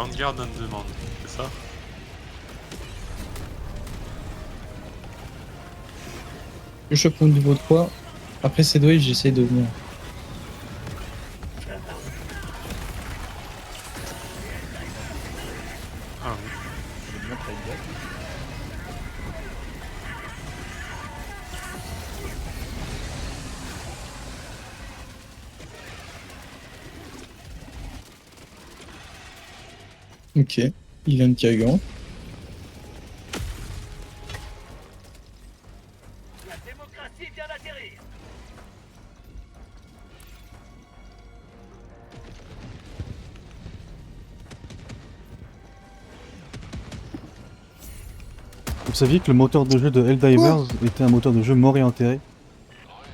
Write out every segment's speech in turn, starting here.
Vanguard on demande, c'est ça? Je chope mon niveau 3. Après cette wave, j'essaie de venir. Ah oui. Je vais bien trade back. Ok. Il vient de Kagan. La démocratie vient d'atterrir. Vous saviez que le moteur de jeu de Helldivers était un moteur de jeu mort et enterré?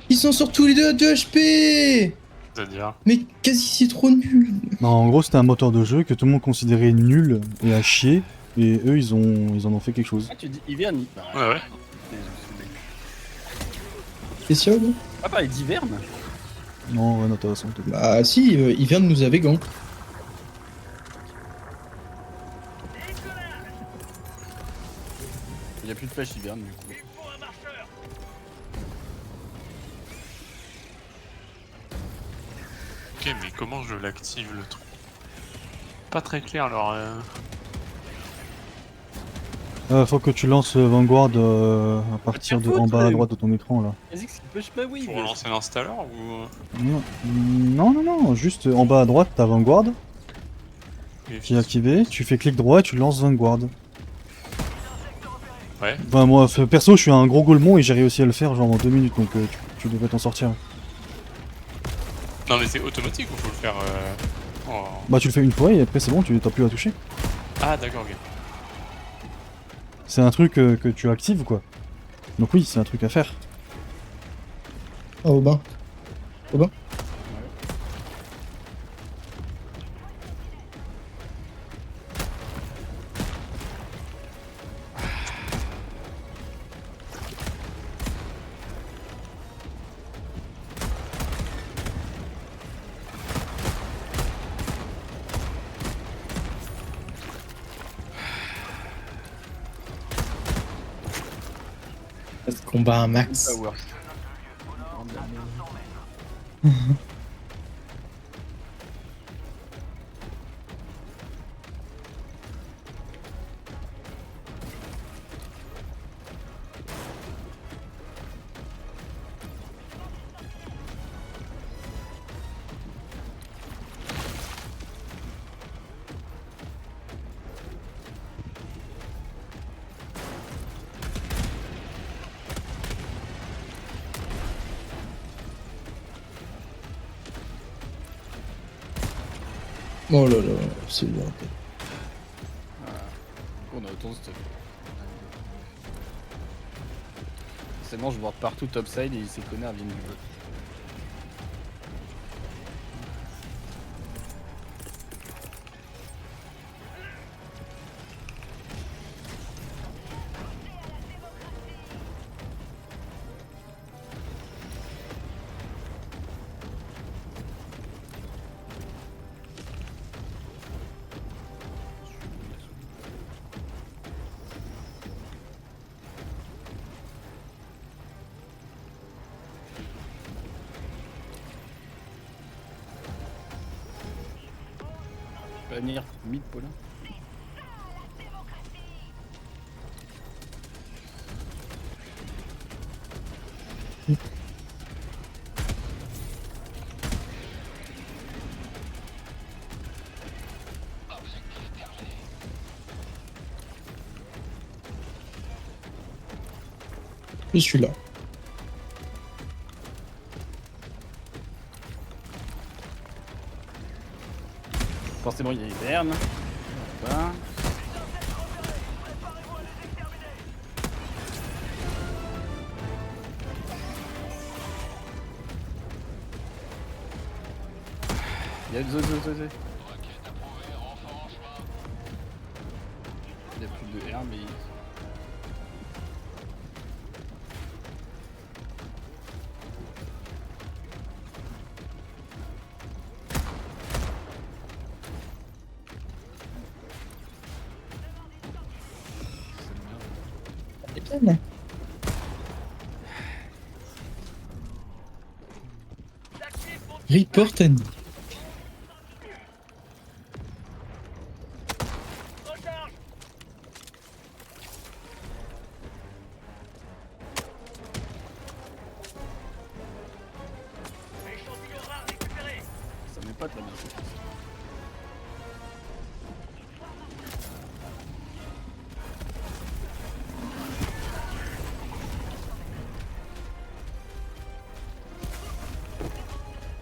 Ils s'en sortent tous les deux à 2 HP. C'est-à-dire. Mais quasi c'est trop nul. Non, en gros, c'était un moteur de jeu que tout le monde considérait nul et à chier, et eux, ils en ont fait quelque chose. Ah, tu dis hiverne. Bah, Ouais, ouais. Spécial. Ah, pareil, d'hiverne. Non, rien d'intéressant. Bah si, il vient de nous avec gants. Il n'y a plus de flèche hiverne du coup. Il faut un marcheur. Ok, mais comment je l'active le truc? Pas très clair alors. Faut que tu lances Vanguard à partir de en bas à droite de ton écran là. Vas-y, c'est push pas oui. Pour lancer l'installeur ou. Non, juste en bas à droite, t'as Vanguard qui est activé, tu fais clic droit et tu lances Vanguard. Ouais. Enfin, moi, perso, je suis un gros golemon et j'ai réussi à le faire genre en 2 minutes, donc tu devrais t'en sortir. Non, mais c'est automatique ou faut le faire. Bah, tu le fais une fois et après, c'est bon, tu t'as plus à toucher. Ah, d'accord, ok. C'est un truc que tu actives, quoi. Donc, oui, c'est un truc à faire. Oh, Aubin. Aubin. Combat un max. Power. Oh là là, c'est bien. On a autant de stuff. Seulement je board partout topside et ces connards viennent du jeu. Pas venir mid Paulin. Je suis là. Forcément il y a hiverne. Voilà. Il y a deux. Il n'y a plus de R mais... Porten. J'active mon Reporten. recharge. Échantillon rare récupéré. Ça met pas de la merde.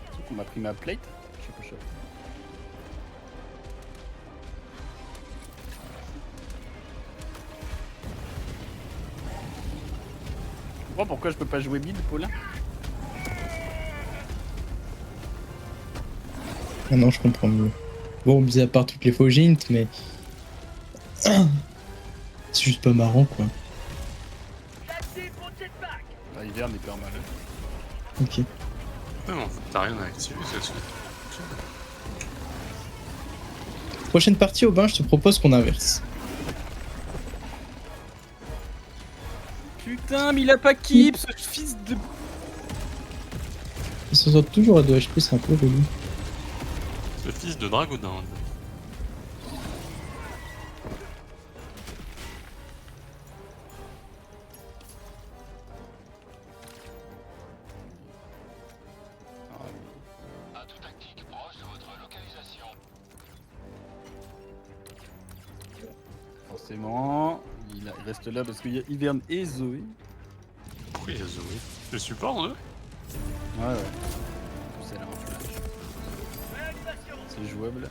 Surtout qu'on m'a pris ma plate. Je suis pas chaud. Tu comprends pourquoi je peux pas jouer mid, Paulin? Ah non, je comprends mieux. Bon, mis à part toutes les faux int, mais. C'est juste pas marrant, quoi. J'active mon jetpack. Ah, hiver n'est pas mal. Ok. Non, non, t'as rien à activer, c'est sûr. Prochaine partie, Aubin, je te propose qu'on inverse. Putain, mais il a pas keep, ce fils de... Il se sort toujours à 2 HP, c'est un peu relou. Le fils de Dragodinde. Forcément, il reste là parce qu'il y a Hiverne et Zoé. Pourquoi il y a Zoé? Le support, eux? Ouais, ouais. C'est là un flash. Réanimation. C'est jouable.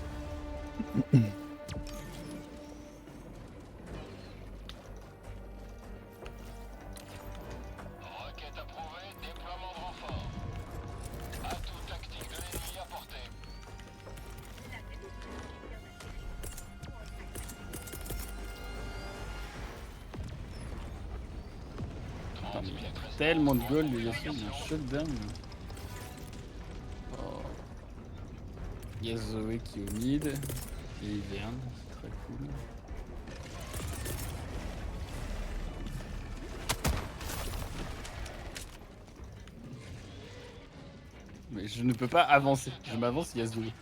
Requête approuvée, déploiement de renfort. Atout tactique de l'ennemi apporté. Putain, mais il y a tellement de gold, les gars, il y a un shutdown. Oh. Il y a Zoé qui est au mid. Et Hiverne, c'est très cool. Mais je ne peux pas avancer. Je m'avance, il y a Zoé.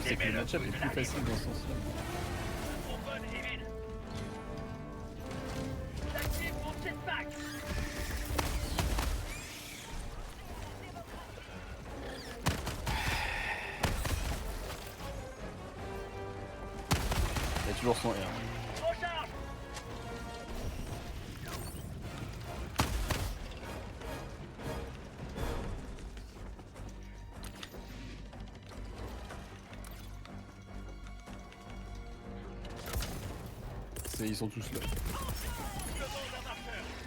C'est que le match-up est plus facile dans ce sens-là. Trombone est vide. J'active mon jetpack. Il y a toujours son R. Recharge. Ils sont tous là. En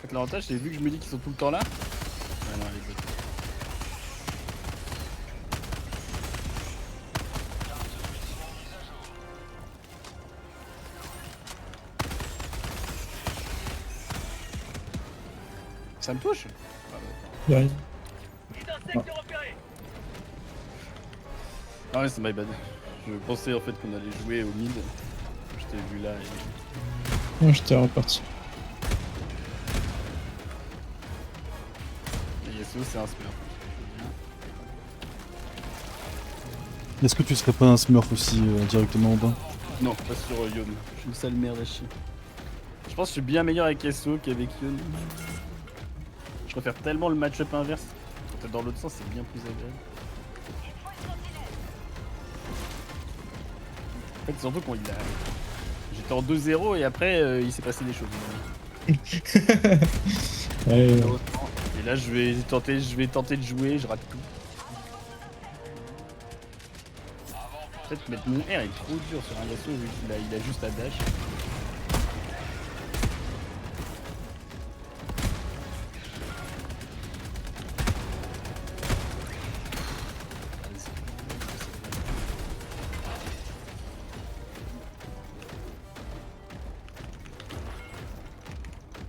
fait, l'avantage, c'est vu que je me dis qu'ils sont tout le temps là. Ah non, les autres. Ça me touche. Ah, Ouais. Insecte repéré. ah ouais, c'est my bad. Je pensais en fait qu'on allait jouer au mid. Je t'ai vu là et... Non, j'étais reparti. Et Yasuo, c'est un smurf. Est-ce que tu serais pas un smurf aussi directement en bas? Non, pas sur Yon. Je suis une sale merde à chier. Je pense que je suis bien meilleur avec Yasuo qu'avec Yon. Je préfère tellement le match-up inverse. Quand t'es dans l'autre sens, c'est bien plus agréable. En fait, surtout quand il a... J'étais en 2-0 et après, il s'est passé des choses. Ouais, Et là, je vais tenter de jouer, je rate tout. En fait, mettre mon R est trop dur sur un Yasuo vu qu'il a juste à dash.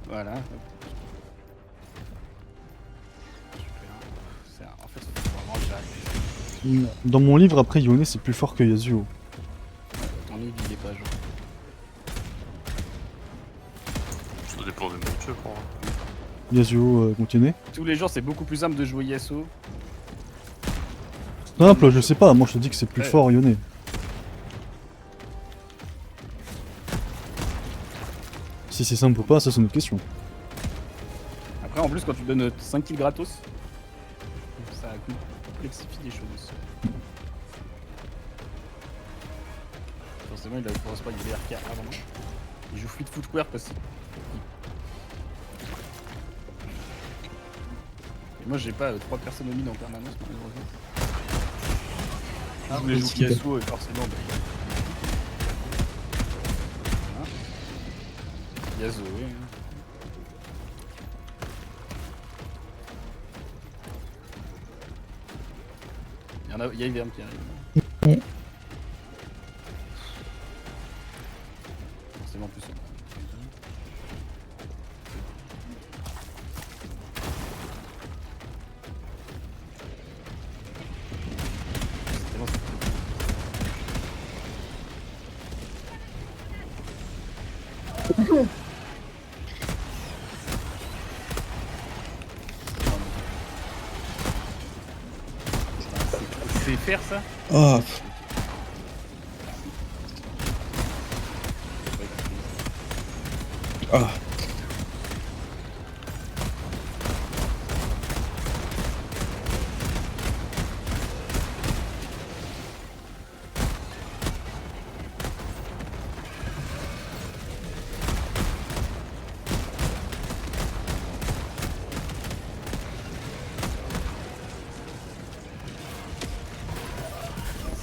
Voilà. Super. En fait, faut vraiment Jack. Dans mon livre, après, Yone, c'est plus fort que Yasuo. Ton livre, il est pas jour. Ça dépend des matchs, je crois. Yasuo, continue. Tous les jours, c'est beaucoup plus simple de jouer Yasuo. Simple, je sais pas, moi je te dis que c'est plus Ouais. fort Yone. Si c'est simple ou pas, ça c'est une autre question. Après, en plus, quand tu donnes 5 kills gratos, ça complexifie les choses. Forcément, il a pense pas, il est RK avant. Il joue Fleet Footwork aussi. Et moi, j'ai pas 3 personnes au mid en permanence, malheureusement. Je voulais jouer Yasuo et forcément, bah, Yasuo, oui. Il y a Ivern qui arrive. Ouais. Forcément plus. C'est faire ça? Oh, ah.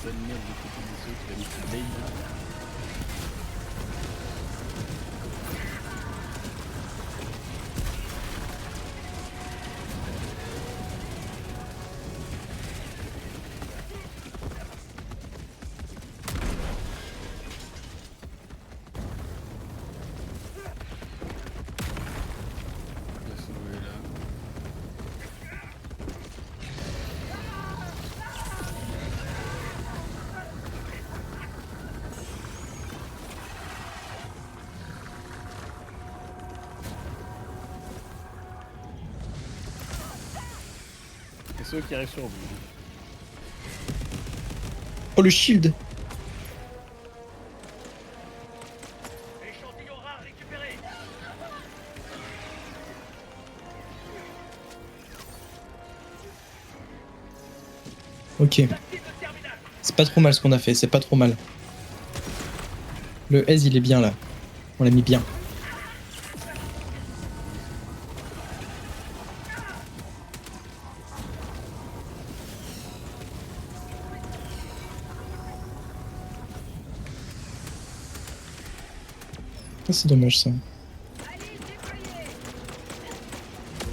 Seule merde du côté des autres, il a mis sa blade. Yasuo est là. Yasuo qui arrive sur vous. Oh, le shield. Ok. C'est pas trop mal ce qu'on a fait, c'est pas trop mal. Le S il est bien là. On l'a mis bien. Ah, c'est dommage ça.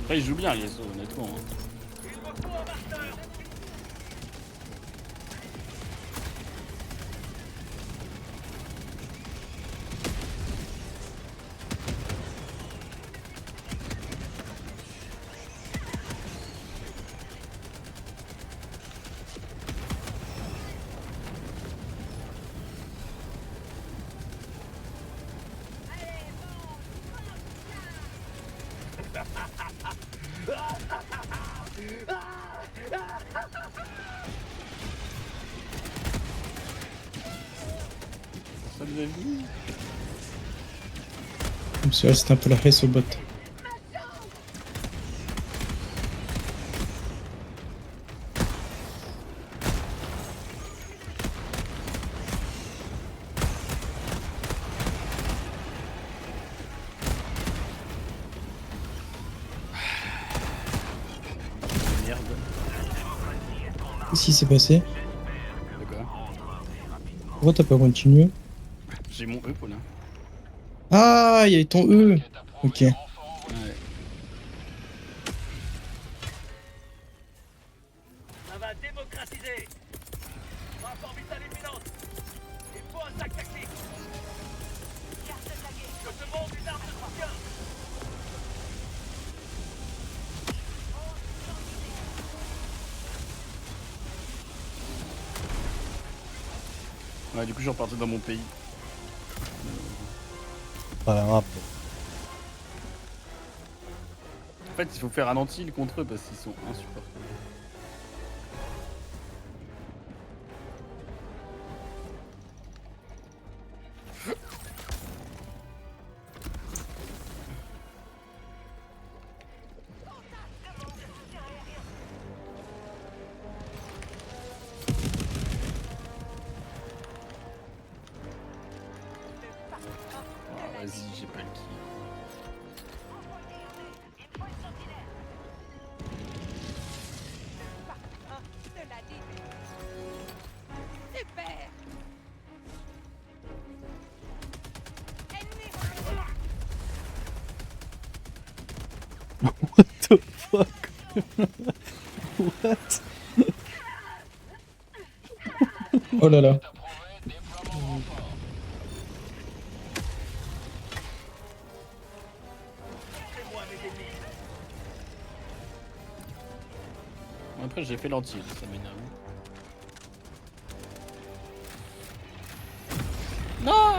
Après, il joue bien, Yasuo, honnêtement. Hein. Ça nous a vu. Comme ça, c'était un peu la race au bot. Merde. Qu'est-ce qui s'est passé? De quoi? Pourquoi t'as pas continué? J'ai mon E, Paulin. Ah, il y avait ton E. Ok. Ouais. Ça va démocratiser. Rapport vital imminente. Il faut un sac tactique. Je te demande une arme de soutien. Ouais, du coup, je suis reparti dans mon pays. Pas grave. En fait, il faut faire un anti-heal contre eux parce qu'ils sont insupportables. Ah, vas-y, j'ai pas le kill. Super. What the fuck? What? Oh là là. Approuvé, déploiement renfort. Montrez-moi mes ennemis. Après, j'ai fait l'anti, ça m'énerve. Non,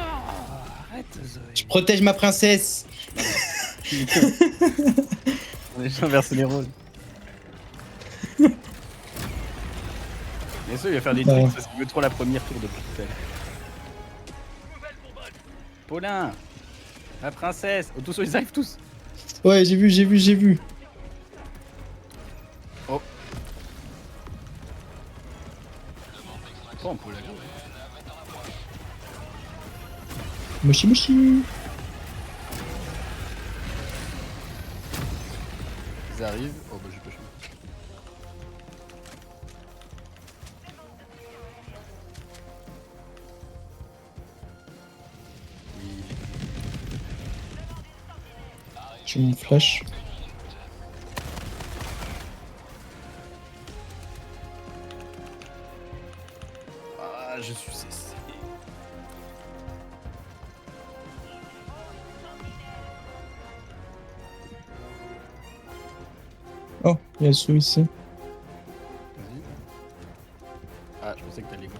arrête, Zoé. Je protège ma princesse. On a déjà inversé les rôles. Mais ça, il va faire des Ouais. trucs parce qu'il veut trop la première tour depuis tout à l'heure. Nouvelle bonbonne. Paulin, la princesse. Oh, tous, ils arrivent tous. Ouais, j'ai vu. Oh, on peut la jouer. Moshi moshi. Ils arrivent. Oh, bah, j'ai pas joué. Oui. J'ai mon flash. Ah, je suis cessé. Oh, il y a Yasuo ici. Vas-y. Ah, je pensais que t'allais go.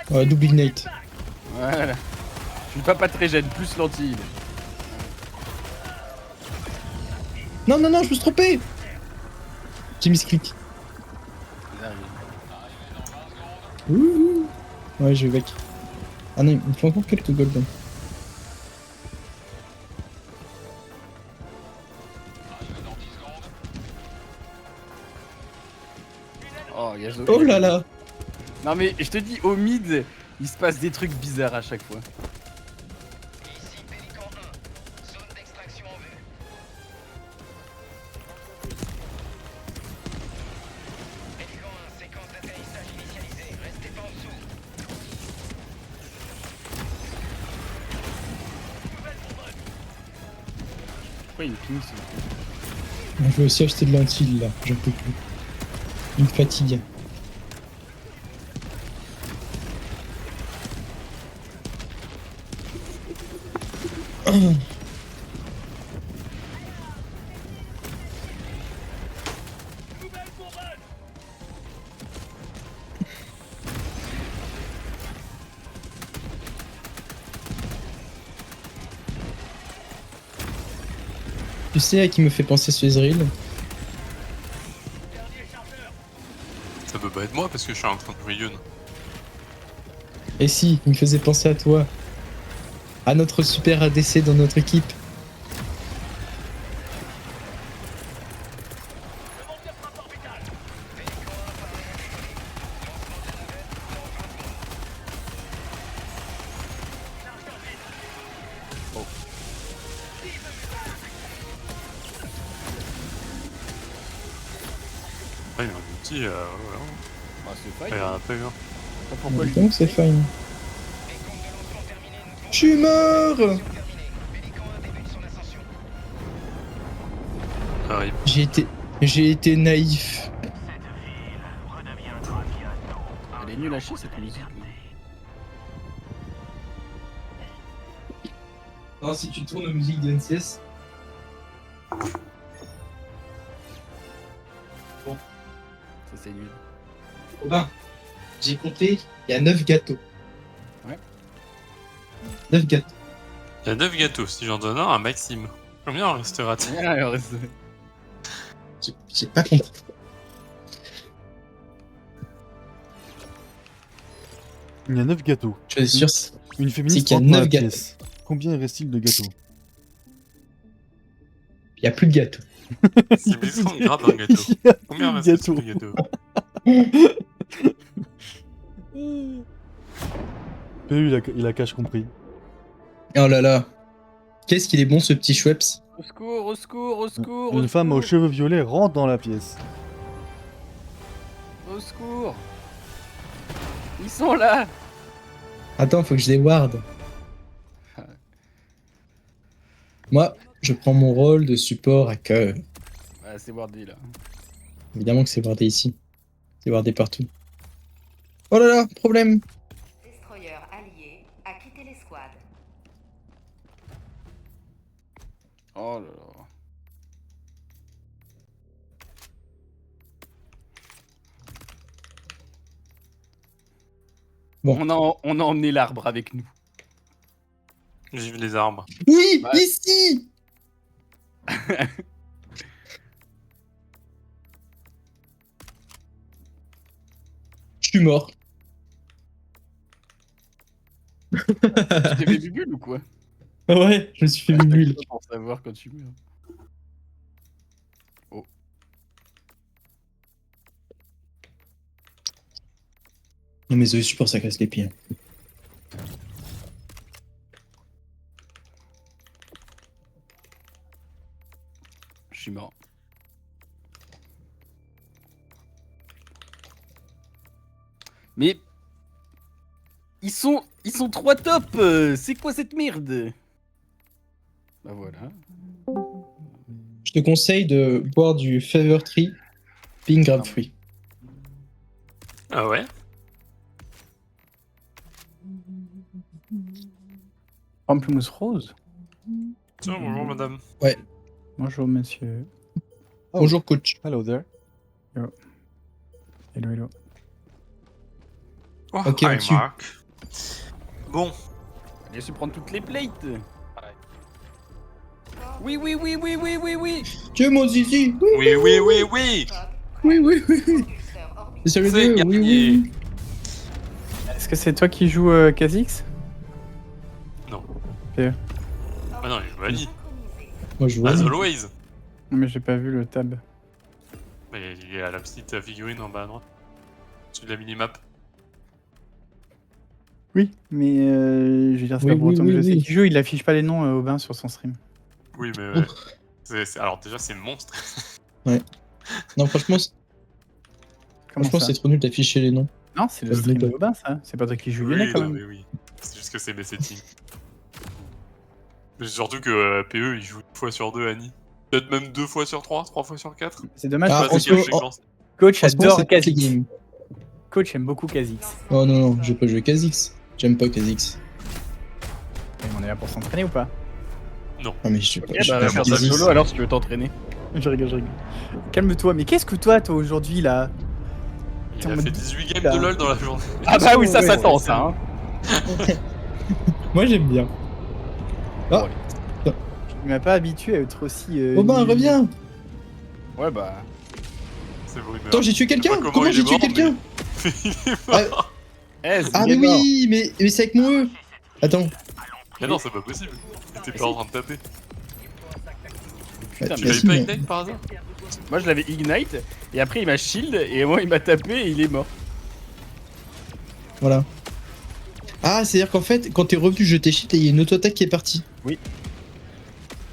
Ouais, double ignite. Voilà. Je suis pas très jeune, plus lentille. Non, je me suis trompé. J'ai mis ce clic. Ils arrivent. Ouh. Ouais, je vais back. Ah non, il me faut encore quelques golden. Oh, il y a Zoé. Oh là là. Non mais je te dis, au mid, il se passe des trucs bizarres à chaque fois. Ici Pélican 1. Zone d'extraction en vue. Pélican 1, séquence d'atterrissage initialisée. Restez pas en dessous. Pourquoi il me ping ce Je vais aussi acheter de l'antil là, j'en peux plus. Il me fatigue. Nouvelle bonbonne. Tu sais à qui me fait penser ce Ezreal? Dernier chargeur. Ça peut pas être moi parce que je suis en train de jouer Yun. Et si, il me faisait penser à toi. À notre super ADC dans notre équipe. Demande de frappe orbitale. Chargeur vide. Ah, il y a un outil, ouais. Bah c'est Il fine. y a un peu, hein. Pas pourquoi lui. Donc c'est fine. Je suis mort. Arrive. J'ai été naïf. Elle est nulle à chier cette musique. Non, si tu tournes aux musiques de NCS. Ça c'est nul. Robin, j'ai compté, il y a 9 gâteaux. Ouais. 9 gâteaux. Il y a 9 gâteaux, si j'en donne un à Maxime. Combien en restera-t-il? Ah, alors, c'est- J'ai pas compris. Il y a 9 gâteaux. Je suis sûr. Une féministe qu'il y a rentre dans 9 la gâteaux. pièce. Combien reste-t-il de gâteaux? Il y a plus de gâteaux. C'est bizarre, on gratte un gâteau. Il y a Combien plus de reste-t-il de gâteaux. gâteaux? PU, il a cache compris. Oh là là. Qu'est-ce qu'il est bon ce petit Schweppes. Au secours, au secours, au secours. Une au femme aux secours, cheveux violets rentre dans la pièce. Au secours. Ils sont là. Attends, faut que je les ward. Moi, je prends mon rôle de support à cœur. Ah, c'est wardé là. Évidemment que c'est wardé ici. C'est wardé partout. Oh là là, problème. Destroyer allié a quitté l'escouade. Oh là là. Bon. On a emmené l'arbre avec nous. Vive les arbres. Oui, Ouais. ici. Je suis mort. Tu t'es fait bubule ou quoi? Ouais, je me suis fait bubule. Pour savoir quand tu meurs. Non mais The Support ça casse les pieds. Je suis mort. Mais ils sont 3 top. C'est quoi cette merde? Bah voilà. Je te conseille de boire du Fever Tree Pink Grapefruit. Ah ouais? Pamplemousse rose. Tiens, bonjour madame. Bonjour monsieur. Oh. Bonjour coach. Hello there. Hello, hello. Oh, Ok, on hi tue. Marc. Bon, Allez, je prendre toutes les plates. Oui, oui, oui, oui, oui, oui, oui. Dieu mon zizi. oui, oui, oui, oui. Oui, oui, oui, oui. C'est sur les C'est deux. Oui, gagné. oui, oui. Est-ce que c'est toi qui joues Kha'Zix? Non. Ok. Ah non, il joue Ali. Moi je vois. As always. Non, mais j'ai pas vu le tab. Mais il est à la petite figurine en bas à droite. Sur la minimap. Oui, mais je veux dire, c'est Oui, pas pour oui, autant que oui, je sais oui. qui joue, il affiche pas les noms au bain sur son stream. Oui, mais ouais. Alors déjà, c'est monstre. Non, franchement, Comment ça c'est trop nul d'afficher les noms. Non, c'est le Ça se stream dit de pas. Aubin, ça. C'est pas toi qui joue Lyonnais Oui, quand non, même. mais oui. C'est juste que c'est mes settings. Mais surtout que PE, il joue 1 fois sur 2 Annie. Peut-être même 2 fois sur 3, 3 fois sur 4. C'est dommage Ah, parce en que ce moment- Coach En ce moment, adore c'est toutes les Kha'Zix. games. Coach aime beaucoup Kha'Zix. Oh non, non, je vais pas jouer Kha'Zix. J'aime pas Kha'Zix. Et on est là pour s'entraîner ou pas? Ah, mais je suis pas. Ok, je suis bah, pas faire ta Kha'Zix. solo alors si tu veux t'entraîner. Je rigole, je rigole. Calme-toi, mais qu'est-ce que toi aujourd'hui là? Il T'es en a mode fait 18 games là. de LoL dans la journée. Ah bah oui, ça Ouais, s'attend ouais, ça. Hein. Moi j'aime bien. Ah, Tu m'as pas habitué à être aussi. Robin, nul. reviens. Ouais bah. C'est bon, il meurt. Attends, j'ai tué quelqu'un. Je sais pas Comment il j'ai est tué mort, quelqu'un? Il est mort. Ah mais oui, mais c'est avec mon E. Attends. Mais non, c'est pas possible. T'étais pas en train de taper. Ouais, Tu bah l'avais si, pas mais- ignite par hasard? Moi je l'avais ignite et après il m'a shield et moi il m'a tapé et il est mort. Voilà. Ah, c'est-à-dire qu'en fait, quand t'es revenu, je t'ai shit et il y a une auto-attaque qui est partie. Oui.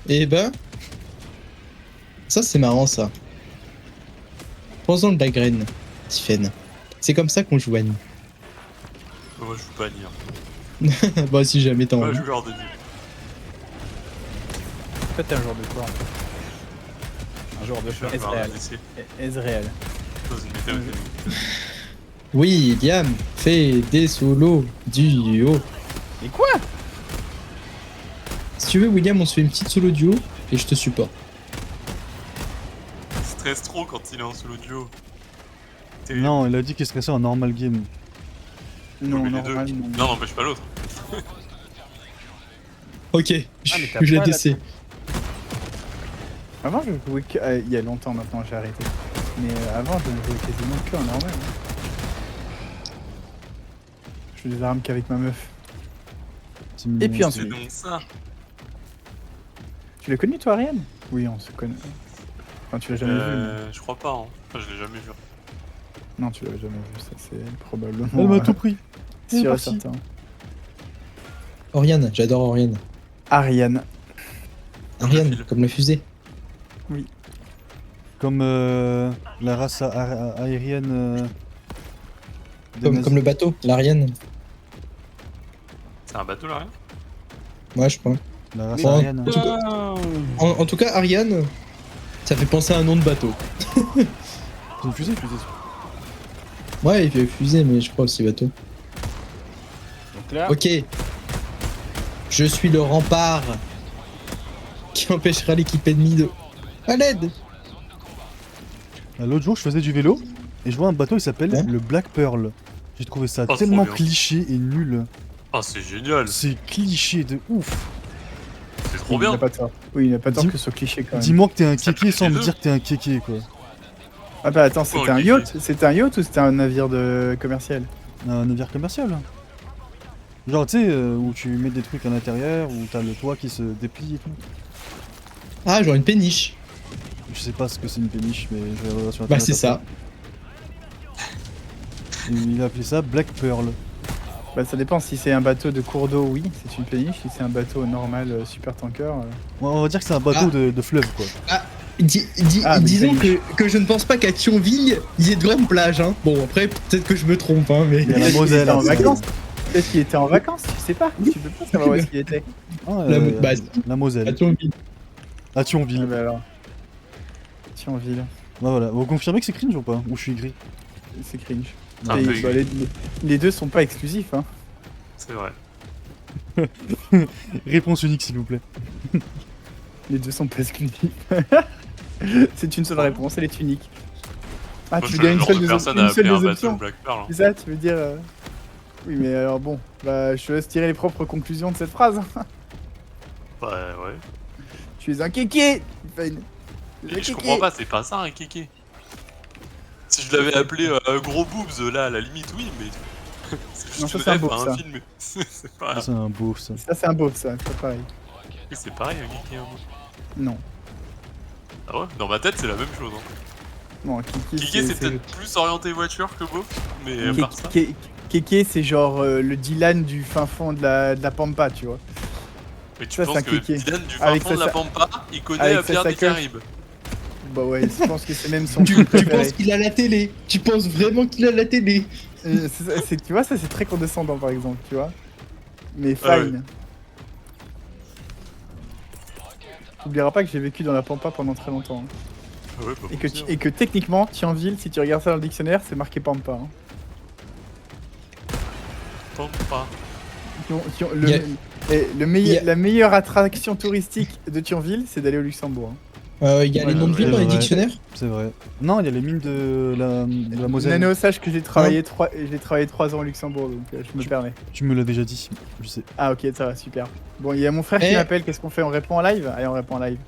Et ben. Ça, c'est marrant ça. Prends-en de la graine, Tiffen. C'est comme ça qu'on joue Annie. Moi, je joue pas Nier. Bon, si jamais t'en Moi, envie. je joueur de Nier. Toi, t'es un joueur de quoi? Un joueur de Je feu. suis un joueur Ezreal. d'ADC Ezreal. dans une méta économique. Oui, Liam fait des solos duo. Et quoi? Si tu veux, William, on se fait une petite solo duo et je te supporte. Il stresse trop quand il est en solo duo. Non, il a dit qu'il serait ça en normal game. Non, mais les deux. normal, non. Non, n'empêche pas l'autre. Ok, Ah, mais t'as je l'ai pas la- DC. Avant, je jouais que... il y a longtemps maintenant, j'ai arrêté. Mais avant, je ne jouais quasiment que en normal. hein. Je fais des armes qu'avec ma meuf. C'est mignon, Et puis c'est- C'est ensuite... donc ça. Tu l'as connu toi, Ariane? Oui, on se connaît. Enfin, tu l'as jamais vu. Je crois pas, hein. Enfin, je l'ai jamais vu. Non, tu l'as jamais vu, ça c'est probablement... Elle m'a tout pris. Elle est sûr et partie. certain. Oriane, j'adore Oriane. Ariane. Ariane, file. comme la fusée. Comme la race aérienne. Des nazis. Comme le bateau, l'Ariane. C'est un bateau là, rien. Ouais, je crois. La race Mais- aérienne. En tout cas- En tout cas, Ariane, ça fait penser à un nom de bateau. C'est une fusée. Ouais, il fait fusée, mais je crois aussi bateau. Donc là, Ok. Je suis le rempart qui empêchera l'équipe ennemie de... À l'aide. L'autre jour, je faisais du vélo et je vois un bateau, il s'appelle Ouais. le Black Pearl. J'ai trouvé ça Oh, tellement trop bien. cliché et nul. Ah, c'est génial. C'est cliché de ouf. C'est trop Il bien. n'a pas tort. Oui, il n'a pas tort Dis- que ce soit cliché quand même. Dis-moi que t'es un Ça kéké fait sans les me deux. dire que t'es un kéké quoi. Ah bah attends, c'était un ok. yacht? C'était un yacht ou c'était un navire de commercial? Un navire commercial. Genre, tu sais, où tu mets des trucs à l'intérieur, où t'as le toit qui se déplie et tout. Ah, genre une péniche. Je sais pas ce que c'est une péniche, mais je vais regarder sur Bah, internet c'est ça. après. Et il a appelé ça Black Pearl. Bah ça dépend, si c'est un bateau de cours d'eau, oui, c'est une péniche. Si c'est un bateau normal, super tanker... On va dire que c'est un bateau Ah. de fleuve quoi. Ah, mais Disons péniche. que je ne pense pas qu'à Thionville, il y ait de grandes plages. Hein. Bon, après, peut-être que je me trompe, hein, mais... Il y a la Peut-être qu'il Moselle. était en hein, c'est- vacances. Peut-être qu'il était en vacances, tu sais pas. Tu peux pas savoir où est-ce qu'il était. Ah, Bah, la à Moselle. Thionville. À Ah Thionville. bah alors. Thionville, Bah voilà. Vous confirmez que c'est cringe ou pas? Ou je suis gris? c'est cringe. Un Et, peu bah, les deux sont pas exclusifs, hein. C'est vrai. Réponse unique s'il vous plaît. Les deux sont pas exclusifs. C'est une seule réponse, elle est unique. Ah, Moi, tu je veux dire suis une le seule genre de des personne à une seule appeler un des bateau options? Black Pearl. hein. C'est ça, tu veux dire... Oui, mais alors bon, bah je te laisse tirer les propres conclusions de cette phrase. Ouais, ouais. Tu es un kéké Fine. Tu es un Et je kéké. comprends pas, c'est pas ça un kéké. Si je l'avais appelé gros boobs, là, à la limite, oui, mais. C'est Non, juste ça, une c'est un ref beauf, à ça. un film. C'est pas. C'est un beau ça. Ça, c'est un beauf, ça, c'est pas pareil. Oui, c'est pareil, un kéké et un beauf. Non. Ah ouais, dans ma tête, c'est la même chose. Hein. Non, kéké, Kéké, c'est peut-être plus orienté voiture que beauf, mais à part ça. Kéké, c'est genre le Dylan du fin fond de la Pampa, tu vois. Mais tu ça, penses c'est un que kéké. Dylan du fin Avec fond de sa- la Pampa, il connaît avec la sa pierre des sacoche. Caraïbes. Bah ouais, je pense que c'est même son Tu film préféré. penses qu'il a la télé. Tu penses vraiment qu'il a la télé. Tu vois, ça c'est très condescendant par exemple, tu vois. Mais Ah fine. T'oublieras pas que j'ai vécu dans la Pampa pendant très longtemps. hein. Ah ouais, pas Et que, mentir. et que techniquement, Thionville, si tu regardes ça dans le dictionnaire, c'est marqué Pampa. hein. Pampa. Le, Il y a- il y a- La meilleure attraction touristique de Thionville, c'est d'aller au Luxembourg. hein. Il y a Ouais, les noms de ouais, villes dans les ouais. dictionnaires. C'est vrai. Non, il y a les mines de la Moselle. Nano, sache que j'ai travaillé 3 ans au Luxembourg, donc je me permets. Tu me l'as déjà dit, je sais. Ah ok, ça va, super. Bon, il y a mon frère qui Eh. m'appelle, qu'est-ce qu'on fait? On répond en live? Allez, on répond en live.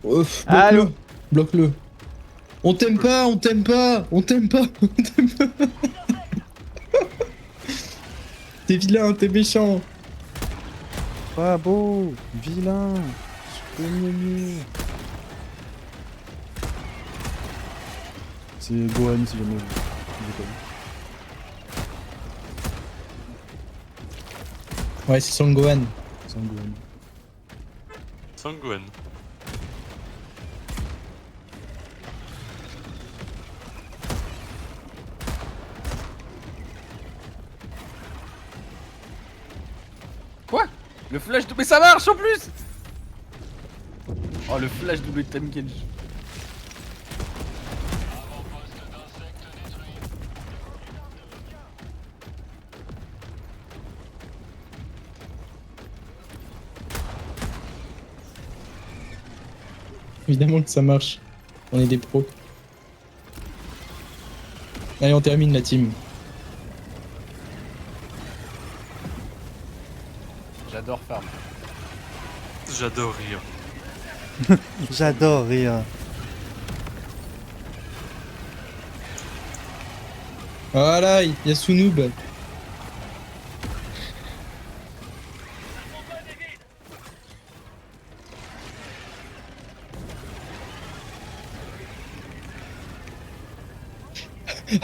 Bloque-le. Allô. Bloque-le. On t'aime pas, on t'aime pas, on t'aime pas, on t'aime pas. T'es vilain, t'es méchant. Pas beau, vilain, mieux. C'est Gohan si jamais vous avez pas vu. Ouais, c'est Son Gohan. C'est un Gohan. Sangohan. Quoi? Le flash double. Mais ça marche en plus! Oh, le flash double de Temkage. Évidemment que ça marche. On est des pros. Allez, on termine la team. J'adore farm. J'adore rire. J'adore rire. Voilà, Yasunoob.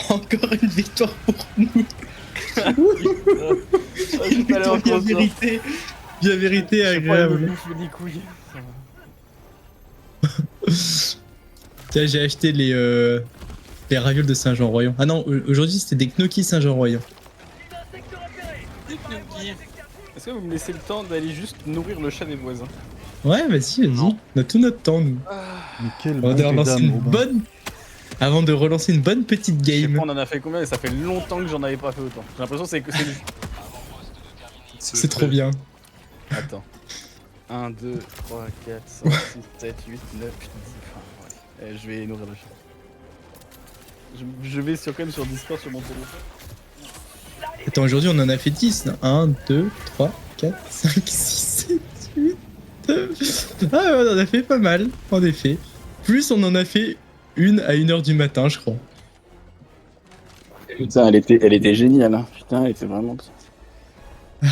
Encore une victoire pour nous. Bien vérité. Bien vérité, agréable. Les couilles. Tiens, j'ai acheté les ravioles de Saint-Jean-Royan. Ah non, aujourd'hui c'était des gnocchis Saint-Jean-Royan. Est-ce que vous me laissez le temps d'aller juste nourrir le chat des voisins? Ouais, vas-y, vas-y. Non. On a tout notre temps, nous. Mais quel On va bon relancer dame, une Robin. bonne. Avant de relancer une bonne petite Je sais game. pas, on en a fait combien et ça fait longtemps que j'en avais pas fait autant. J'ai l'impression que c'est C'est trop bien. Attends. 1, 2, 3, 4, 5, 6, 7, 8, 9, 10. Enfin, ouais. Je vais nourrir le chat. Je vais quand même sur Discord sur mon téléphone. Attends, aujourd'hui on en a fait 10. 1, 2, 3, 4, 5, 6, 7, 8. Ah ouais, on en a fait pas mal, en effet. Plus on en a fait une à 1h du matin, je crois. Putain, elle était géniale. Hein. Putain, elle était vraiment bien.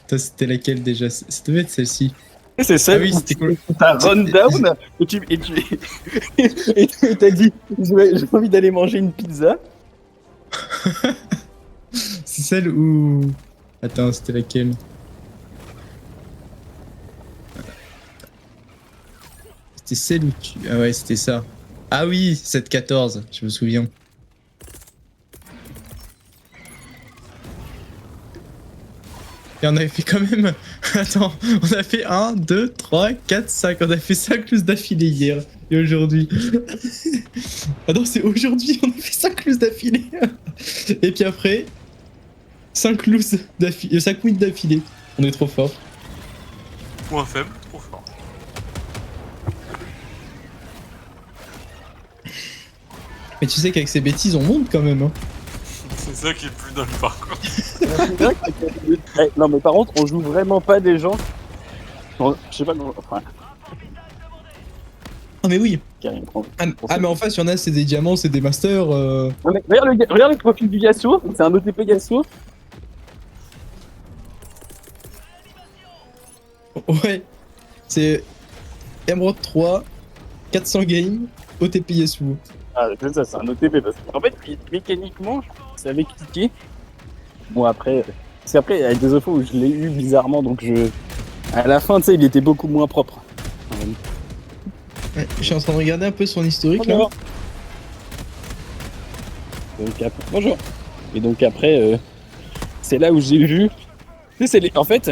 Toi, c'était laquelle déjà? Ça devait être celle-ci. C'est ça, Ah oui, c'était cool. t'as run down et t'as dit j'ai envie d'aller manger une pizza. C'est celle où. Attends, c'était laquelle? C'était celle où tu. Ah ouais, c'était ça. Ah oui, 7-14, je me souviens. Et on avait fait quand même. Attends, on a fait 1, 2, 3, 4, 5. On a fait 5 looses d'affilée hier et aujourd'hui. Ah non, c'est aujourd'hui, on a fait 5 looses d'affilée. Et puis après, 5 looses d'affilée. 5 wins d'affilée. On est trop fort. Point faible, trop fort. Mais tu sais qu'avec ces bêtises, on monte quand même. Hein. C'est ça qui est plus dingue par contre. Non mais par contre on joue vraiment pas des gens. Je sais pas comment. Enfin, Ah, mais oui. Karim, prends- Ah, mais en face, il y en a, c'est des diamants, c'est des masters. Non, mais regarde le profil du Yasuo, c'est un OTP Yasuo. Ouais. C'est Emerald 3, 400 games, OTP Yasuo. Ah c'est ça, c'est un OTP parce qu'en fait mécaniquement ça avait cliqué. Bon après, parce qu'après il y a des fois où je l'ai eu bizarrement donc je. À la fin tu sais il était beaucoup moins propre. Ouais, je suis en train de regarder un peu son historique là. Bonjour. Donc après, bonjour. Et donc après, c'est là où j'ai vu. Tu sais, en fait,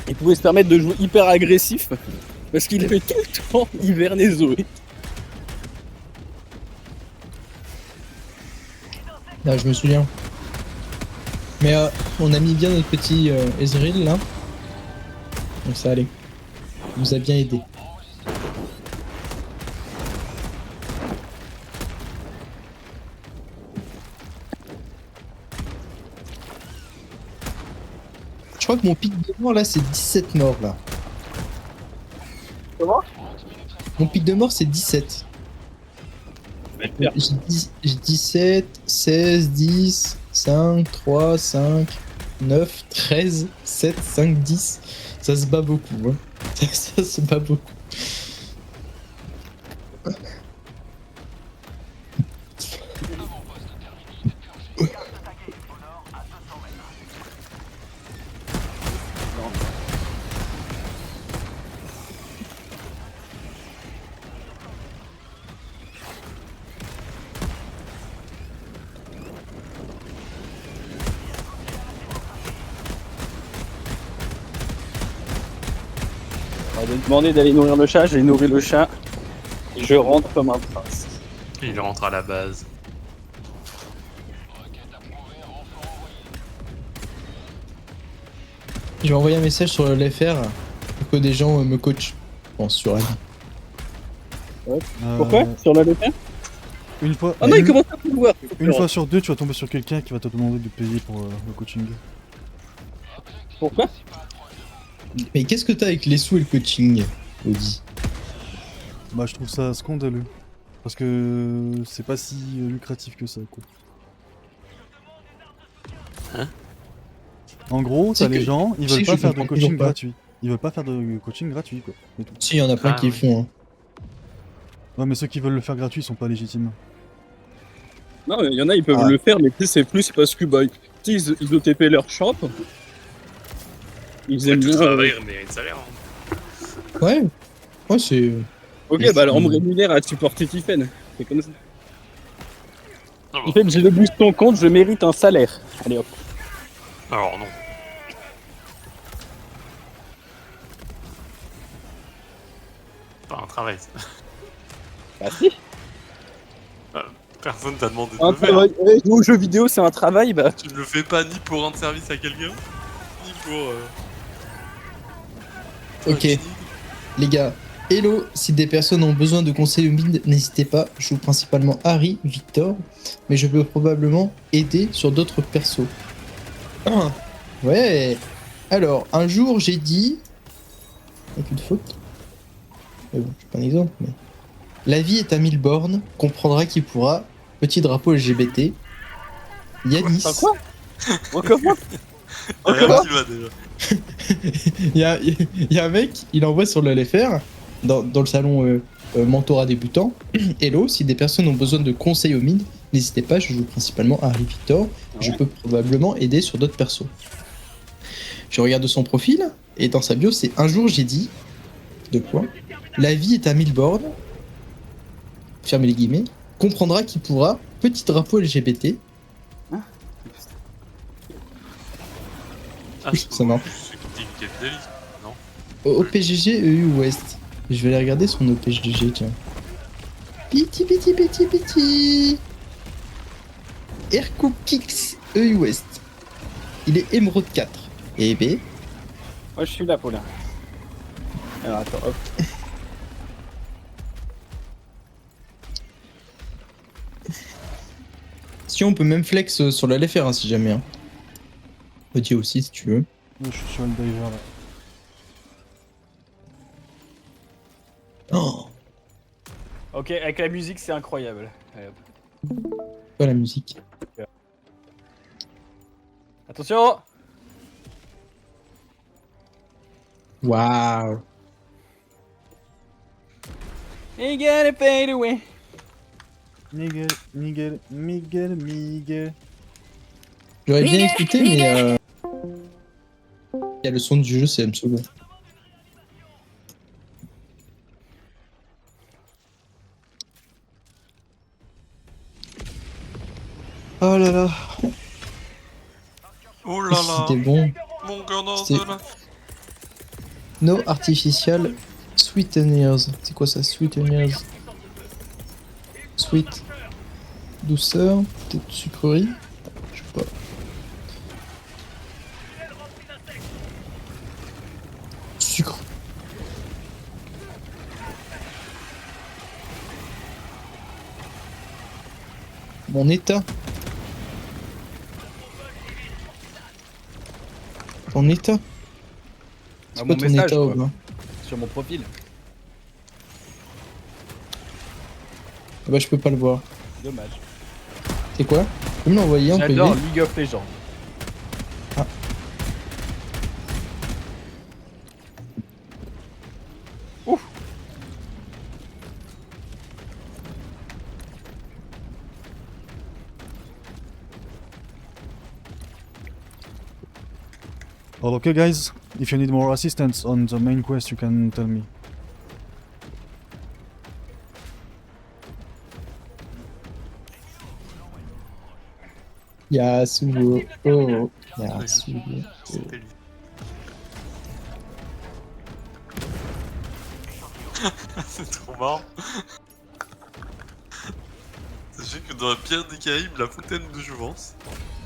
il pouvait se permettre de jouer hyper agressif parce qu'il avait tout le temps hiverné Zoé. Ah, je me souviens. Mais on a mis bien notre petit Ezreal là. Donc ça allait. Il nous a bien aidé. Je crois que mon pic de mort là c'est 17 morts là. Comment? Mon pic de mort c'est 17. J'ai 17, 16, 10, 5, 3, 5, 9, 13, 7, 5, 10. Ça se bat beaucoup. Hein. Ça se bat beaucoup. On m'a demandé d'aller nourrir le chat, j'ai nourri le chat. Et je rentre comme un prince. Il rentre à la base. Je vais envoyer un message sur l'FR pour que des gens me coachent. Je pense sur elle. Pourquoi? Sur la LP? Une fois, Ah non, il commence à pouvoir. une fois sur deux, tu vas tomber sur quelqu'un qui va te demander de payer pour le coaching. Pourquoi? Mais qu'est-ce que t'as avec les sous et le coaching, Audi? Bah, je trouve ça scandaleux. Parce que c'est pas si lucratif que ça, quoi. Hein? En gros, C'est t'as les que- gens, ils tu sais veulent que pas je faire de comprends coaching toujours pas. gratuit. Ils veulent pas faire de coaching gratuit, quoi. C'est tout. Si, y en a plein Ah, qui le oui. font. Hein. Ouais, mais ceux qui veulent le faire gratuit, ils sont pas légitimes. Non, il y en a, ils peuvent Ah. le faire, mais tu sais, c'est plus parce que bah, tu sais, ils OTP leur shop. Ils aiment Tout bien. travail mérite salaire. Hein. Ouais. Ouais, c'est. Ok, Mais bah alors on me c'est- rémunère à supporter Tiffen. C'est comme ça. Non, bon. Tiffen, j'ai le boost ton compte, je mérite un salaire. Allez hop. Alors non. Pas un travail. Ça. Bah si. Personne t'a demandé de Un le faire. travail. Ouais, jouer aux jeux vidéo, c'est un travail, bah. Tu ne le fais pas ni pour rendre service à quelqu'un, ni pour. Ok. Fini. Les gars, hello, si des personnes ont besoin de conseils au mid, n'hésitez pas. Je joue principalement Harry, Victor, mais je peux probablement aider sur d'autres persos. Ah, ouais. Alors, un jour, j'ai dit... Avec une faute. Mais bon, c'est pas un exemple, mais... La vie est à 1000 bornes, comprendra qui pourra. Petit drapeau LGBT. Yanis. Ah, quoi? Encore moi? Regarde, tu vas déjà. Il y a un mec, il envoie sur le LFR, dans le salon mentorat débutant. Hello, si des personnes ont besoin de conseils au mid, n'hésitez pas, je joue principalement Harry Victor. Je peux probablement aider sur d'autres persos. Je regarde son profil, et dans sa bio, c'est un jour j'ai dit, de quoi, la vie est à 1000 bornes, fermez les guillemets, comprendra qui pourra, petit drapeau LGBT. Ah, Ça marche. C'est King Cat Davis, non? OPGG EU West. Je vais aller regarder son OPGG, tiens. Piti. Airco Kicks EU West. Il est Emerald 4. Et B. Moi je suis là, Paulin. Alors attends, hop. Si on peut même flex sur la LFR hein, si jamais. Hein. Petit aussi si tu veux. Moi, je suis sur le diver là. Oh, Ok, avec la musique, c'est incroyable. Allez, hop. pas la musique. Attention! Waouh. You gotta fade away. Miguel. J'aurais bien écouté mais il y a le son du jeu c'est me saoule. Oh là là. Oh là là. C'était bon. Mon cœur dans C'était- de la... No artificial sweeteners. C'est quoi ça, sweeteners? Sweet. Douceur. Peut-être sucrerie. Je sais pas. Sucre. Mon état. Ton état. C'est mon quoi ton message, état, quoi. Aubin? Sur mon profil. Ah bah je peux pas le voir. Dommage. C'est quoi? Tu peux me l'envoyer en privé? J'adore League of Legends. Well, okay, guys. If you need more assistance on the main quest, you can tell me. Yasuo. Oh. Yasuo. C'était lui. C'est trop marrant. Sachez que dans la pierre des Caraïbes, la fontaine de Jouvence,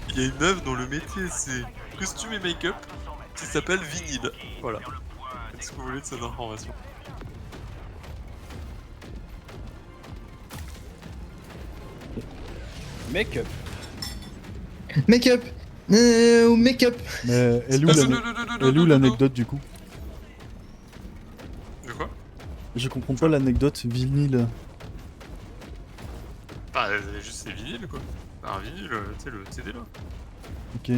il y a une meuf dont le métier c'est costume et make-up qui s'appelle Vinyle. Voilà. Est-ce que vous voulez de cette information? Make-up. Make-up Make-up Mais elle est où Ah, elle est où l'anecdote du coup? De quoi? Je comprends pas l'anecdote vinyle. Bah, juste c'est vinyle quoi. Un vinyle, tu sais, le CD là. Ok.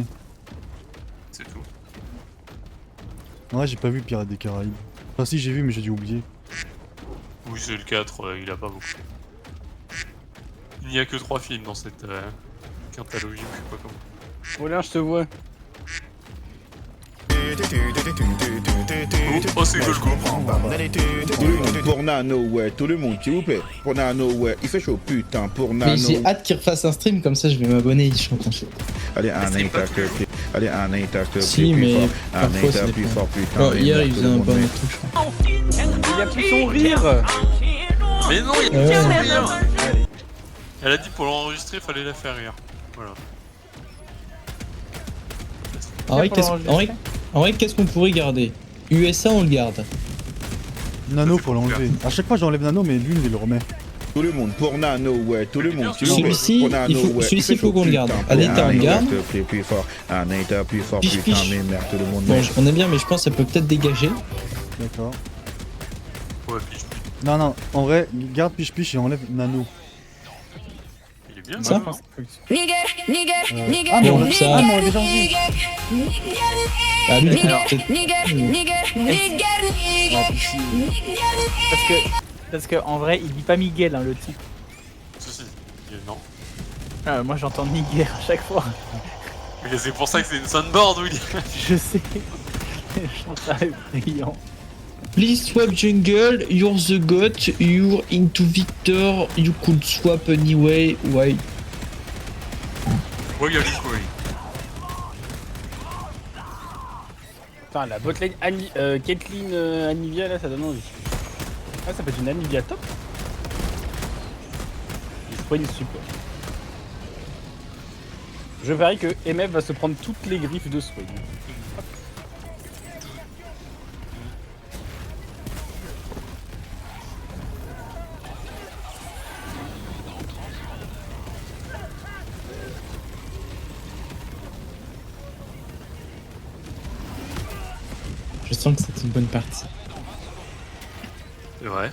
C'est tout. Ouais, j'ai pas vu Pirates des Caraïbes. Enfin si, j'ai vu mais j'ai dû oublier. Oui, c'est le 4, il a pas beaucoup. Il n'y a que 3 films dans cette quintalogie, ou je sais pas comment. Paulin, je te vois. Oh, c'est Golgo. Tout le monde pour Nano, ouais, tout le monde, s'il vous plaît. Pour Nano, ouais, il fait chaud, putain, pour Mais Nano. j'ai hâte qu'il refasse un stream, comme ça je vais m'abonner, il chante en fait. Allez, un c'est pas attaque, allez, un attaque, Si, mais un parfois, ça attaque plus dépend. fort, putain. Bon, mais hier merde, il tout faisait le un monde, bon mais- tout, je crois. Il a plus son rire. Mais non, il y a Ouais. plus rien. Elle a dit pour l'enregistrer, fallait la faire rire. Voilà. En vrai, qu'est-ce qu'on pourrait garder? USA, on le garde. Nano pour l'enlever. À chaque fois j'enlève Nano mais lui il le remet. Tout le monde pour Nano, ouais, tout le monde, s'il vous plaît. Celui-ci, Pour Nano, ouais, celui-ci, il fait faut qu'on le garde. putain, Allez, pour t'as un un garde. attaque plus fort, un attaque plus fort, Piche, putain, piche. mais merde, tout le monde, Bon, mais- on est bien, mais je pense que ça peut peut-être dégager. D'accord. Ouais, puis Non, non, en vrai, garde piche-piche et enlève Nano. il est bien Ça Nano. Ah, mais on Bon, ça. Ah, mais on l'a déjà enlevé. Ah, lui, Alors. peut-être- Parce que en vrai, il dit pas Miguel, hein, le type. Si, si. Non. Moi j'entends Niger à chaque fois. Mais c'est pour ça que c'est une soundboard, Willy. Je sais. Je trouve ça brillant. Please swap jungle, you're the goat, you're into Victor, you could swap anyway, why? Ouais, il y a lui, quoi. Putain, la botlane Caitlyn Anivia là, ça donne envie. Ah, ça peut être une Anivia top. Il se une super. Je parie que MF va se prendre toutes les griffes de Swain. Je sens que c'est une bonne partie. C'est vrai.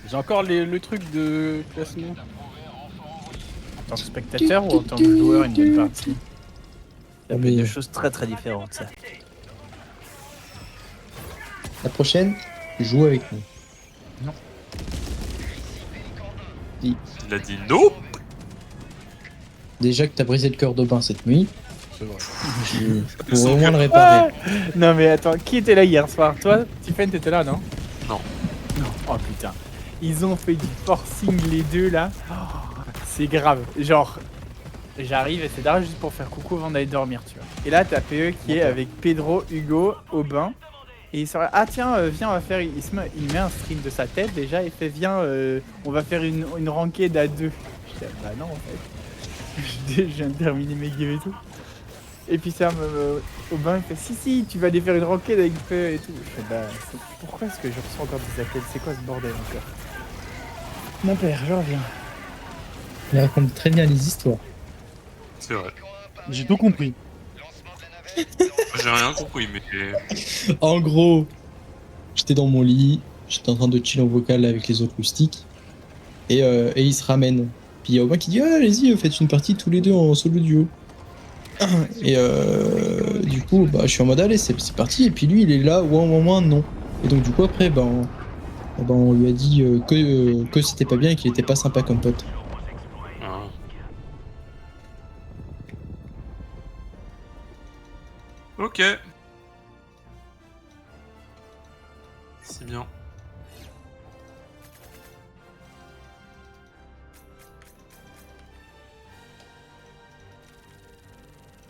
J'ai encore le truc de classement. En tant que spectateur ou en tant que joueur, une bonne partie. Ah, mais, Deux choses très très différentes ça. la prochaine, joue avec nous. Il a dit no. Déjà que t'as brisé le cœur d'Aubin cette nuit, C'est vrai. je pourrais au moins le réparer. Non mais attends, qui était là hier soir? Toi, Tiffen, t'étais là, non? Non. Non. Oh putain. Ils ont fait du forcing les deux là. Oh, c'est grave. Genre, j'arrive et c'est là juste pour faire coucou avant d'aller dormir, tu vois. Et là, t'as PE qui est avec Pedro, Hugo, Aubin. Et il sort, ah tiens, viens, on va faire. Il met un stream de sa tête déjà. Il fait, viens, on va faire une ranked à deux. Je dis, bah non, en fait. Je viens de terminer mes games et tout. Et puis ça, Aubin, il fait, si, tu vas aller faire une ranked avec PE et tout. Je fais, bah, pourquoi est-ce que je reçois encore des appels? C'est quoi ce bordel encore? Mon père, je reviens. Il raconte très bien les histoires. C'est vrai. J'ai tout compris. J'ai rien compris, mais. En gros, j'étais dans mon lit, j'étais en train de chill en vocal avec les autres loustiques, et ils se ramènent. Puis il y a Aubin qui dit, ah, allez-y, faites une partie tous les deux en solo duo. Et du coup, bah, je suis en mode, allez, c'est parti. Et puis lui, il est là, ouin, non. Et donc du coup, après, on lui a dit que c'était pas bien et qu'il était pas sympa comme pote. Ah. Ok. C'est bien.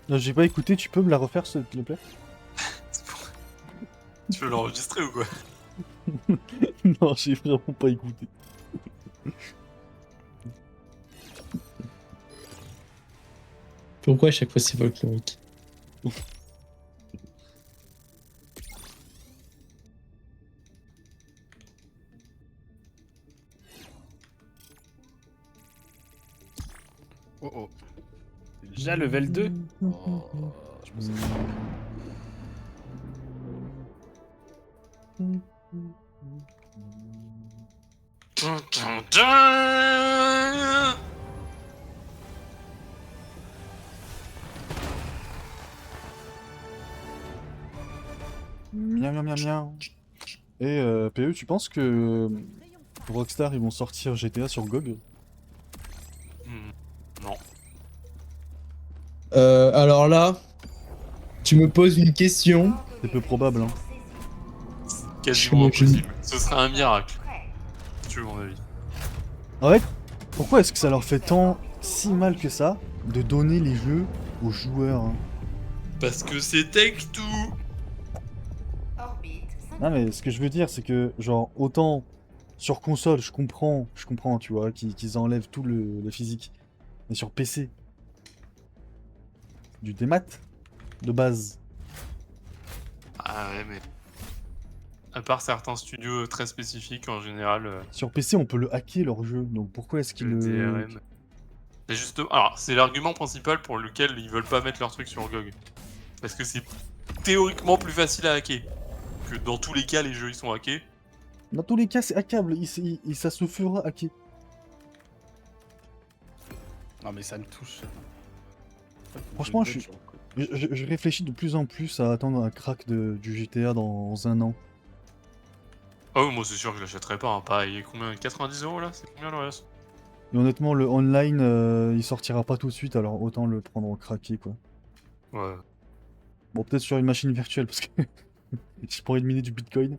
Non, j'ai pas écouté, tu peux me la refaire s'il te plaît? Tu veux l'enregistrer ou quoi? Non, j'ai vraiment pas écouté. Pourquoi à chaque fois c'est folklorique? Oh oh. Déjà level 2 oh, je pense que... Miam miam miam miam. Et PE, tu penses que Rockstar ils vont sortir GTA sur GOG? Non. Alors là, tu me poses une question. C'est peu probable, hein. Quasiment impossible. Ce serait un miracle. Si tu veux mon avis. En fait, pourquoi est-ce que ça leur fait tant si mal que ça de donner les jeux aux joueurs, hein? Parce que c'est Take-Two. Non mais ce que je veux dire c'est que genre autant sur console je comprends tu vois qu'ils enlèvent tout le physique, mais sur PC du démat de base. Ah ouais mais à part certains studios très spécifiques en général. Sur PC on peut le hacker leur jeu, donc pourquoi est-ce qu'ils le DRM. Mais justement, alors c'est l'argument principal pour lequel ils veulent pas mettre leur truc sur GOG. Parce que c'est théoriquement plus facile à hacker. Que dans tous les cas les jeux ils sont hackés. Dans tous les cas c'est hackable, ça se fera hacker. Non mais ça me touche. Franchement je réfléchis de plus en plus à attendre un crack du GTA dans un an. Oh moi c'est sûr que je l'achèterai pas, hein. Pareil, il est combien, 90 € là? C'est combien le reste? Et honnêtement le online il sortira pas tout de suite, alors autant le prendre en craqué quoi. Ouais. Bon peut-être sur une machine virtuelle parce que je pourrais miner du bitcoin.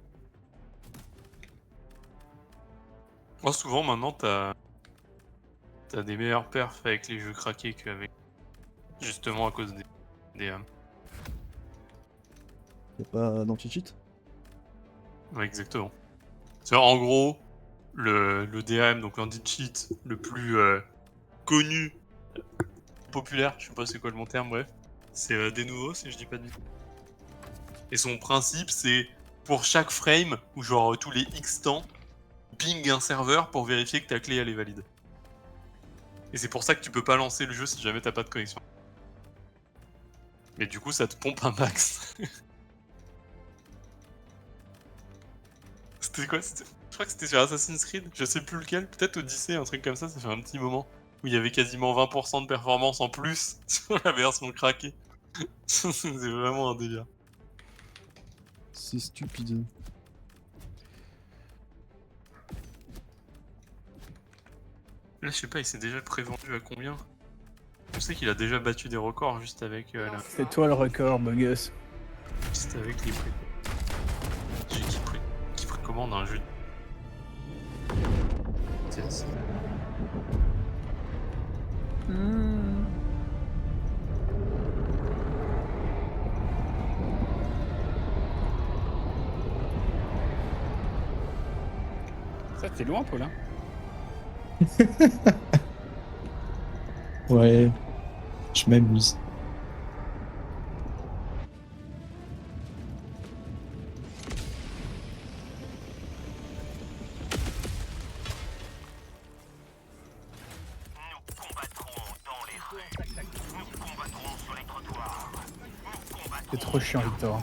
Moi souvent maintenant t'as des meilleurs perfs avec les jeux craqués qu'avec... Justement à cause des Y'a pas d'anti-cheat? Ouais exactement. C'est en gros le DRM, donc l'anti-cheat le plus connu, populaire, je sais pas c'est quoi le bon terme, bref. C'est des nouveaux si je dis pas de bêtises. Et son principe, c'est pour chaque frame, ou genre tous les X temps, ping un serveur pour vérifier que ta clé elle est valide. Et c'est pour ça que tu peux pas lancer le jeu si jamais t'as pas de connexion. Mais du coup, ça te pompe un max. C'était quoi? Je crois que c'était sur Assassin's Creed, je sais plus lequel, peut-être Odyssey, un truc comme ça fait un petit moment. Où il y avait quasiment 20% de performance en plus sur la version craquée. C'est vraiment un délire. C'est stupide. Là, je sais pas, il s'est déjà prévendu à combien? Je sais qu'il a déjà battu des records juste avec C'est toi le record, beau gosse. Juste avec les prix. Qui précommande un jeu. C'est ça. Ça t'es loin Paul hein? Ouais, je m'amuse. C'est trop chiant Victor.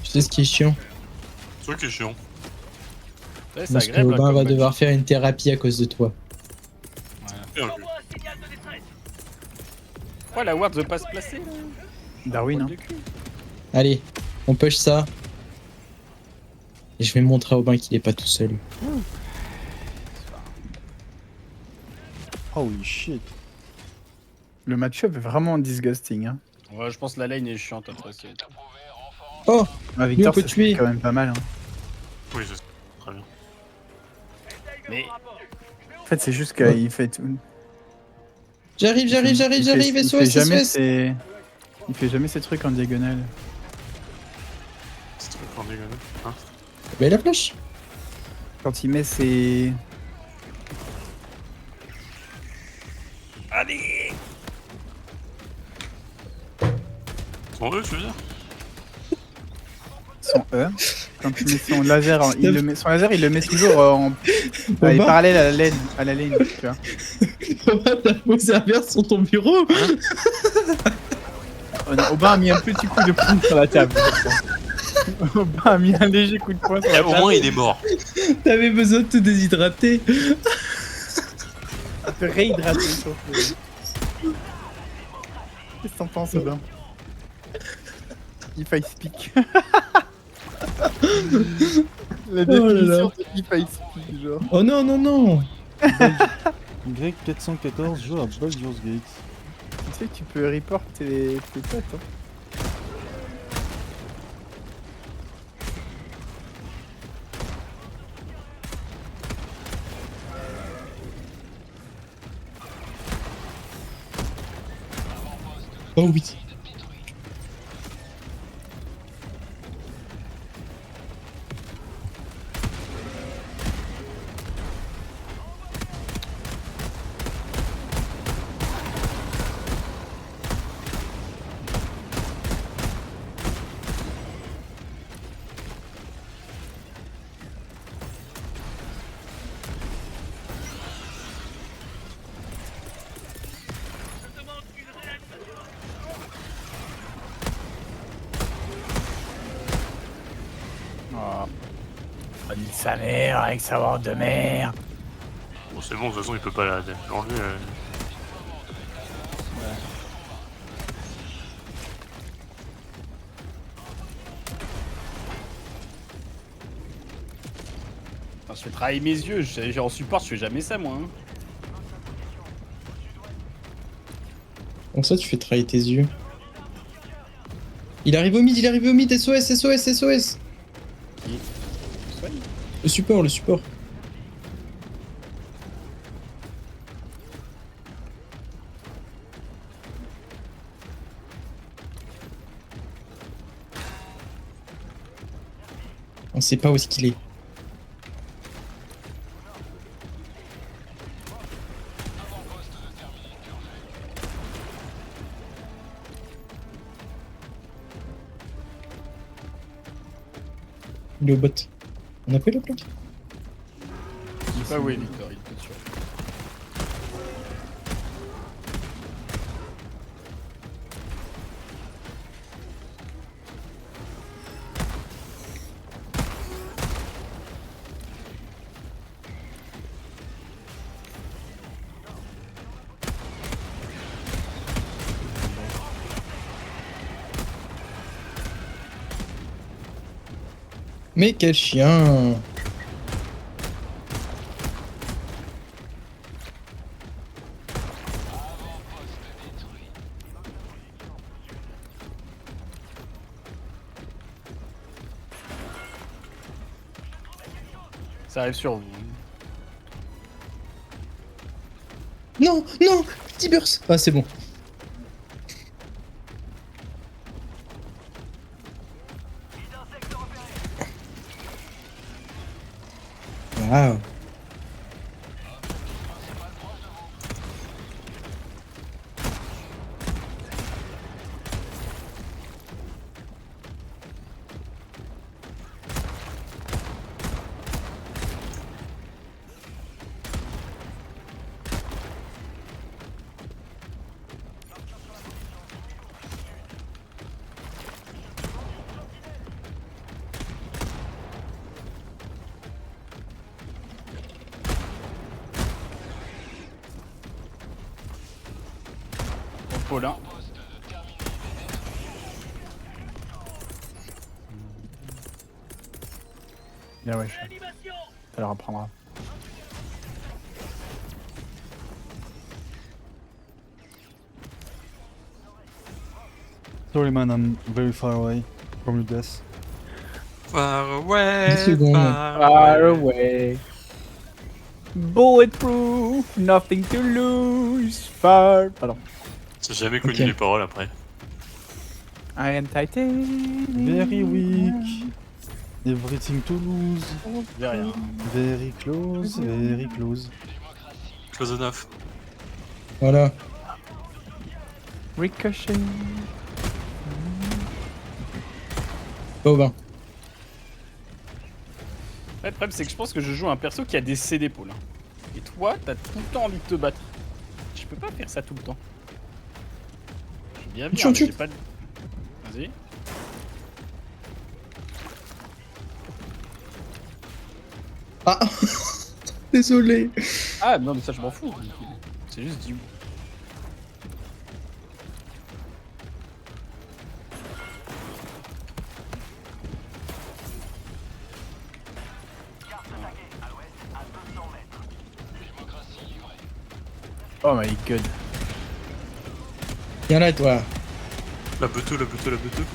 Tu sais ce qui est chiant? C'est toi qui est chiant. Ouais, c'est Parce que agréable, Aubin comme va match. devoir faire une thérapie à cause de toi. Bien vu. Envoie un signal de détresse. Ouais, la ward veut pas se placer là. Darwin, hein. Allez, on push ça. Et je vais montrer à Aubin qu'il est pas tout seul. Holy shit. Le match-up est vraiment disgusting. Hein. Ouais, je pense que la lane est chiante après. Oh, Ah, Victor, peut ça tuer. c'est quand même pas mal. Hein. Oui, je sais. Très bien. Mais En fait, c'est juste qu'il fait tout. J'arrive, Il SOS, fait jamais SOS. Il fait jamais ces trucs en diagonale. C'est trop fort, dégueulasse. Hein? Mais la flash. Quand il met ses... allez. Son E, je veux dire. son E. Quand tu mets son laser, son laser, il le met toujours en Baba, parallèle à la laine, tu vois. Baba, t'as posé un verre sur ton bureau. Aubin a mis un petit coup de poing sur la table. Aubin a mis un léger coup de poing sur la Au table. moins, il est mort. T'avais besoin de te déshydrater. Te réhydrater surtout. Qu'est-ce que t'en penses, Aubin? If I speak. La définition de if I speak, genre. Oh non, non, non. Greg 414 joue à Baldur's Gate. Tu sais que tu peux report tes potes, hein. Oh oui. Oh, nique sa mère avec sa bande de merde. Bon, c'est bon, de toute façon, il peut pas l'enlever. Enfin, je fais travailler mes yeux, j'ai en support, je fais jamais ça moi. Hein. Comme ça, tu fais travailler tes yeux. Il arrive au mid, SOS, SOS, SOS. Le support, le support. On sait pas où est-ce qu'il est. Il est au bot. On a fait le plan. Je sais pas où est Victor, il peut sûr. Mais quel chien! Ça arrive sur vous. Non, non, petit burst. Ah, c'est bon. Waouh. Paulin. Bien ouais, ça leur apprendra. Sorry man, I'm very far away from your death. Far away, 10 secondes. Far away. Bulletproof, nothing to lose. Far. Pardon. J'ai jamais connu Ok. les paroles après. Iron Titan. Very weak. Everything to lose. Derrière. Very close, very close. Close enough. Voilà. Ricochet. Pas au bain. Après, le problème, c'est que je pense que je joue un perso qui a des C d'épaule. Et toi, t'as tout le temps envie de te battre. Je peux pas faire ça tout le temps. Je suis bien, mais j'ai pas de... Vas-y. Ah désolé. Ah non, mais ça, je m'en fous. C'est juste du... Oh my god. Viens là, toi. La beuteux, la beuteux, la beuteux.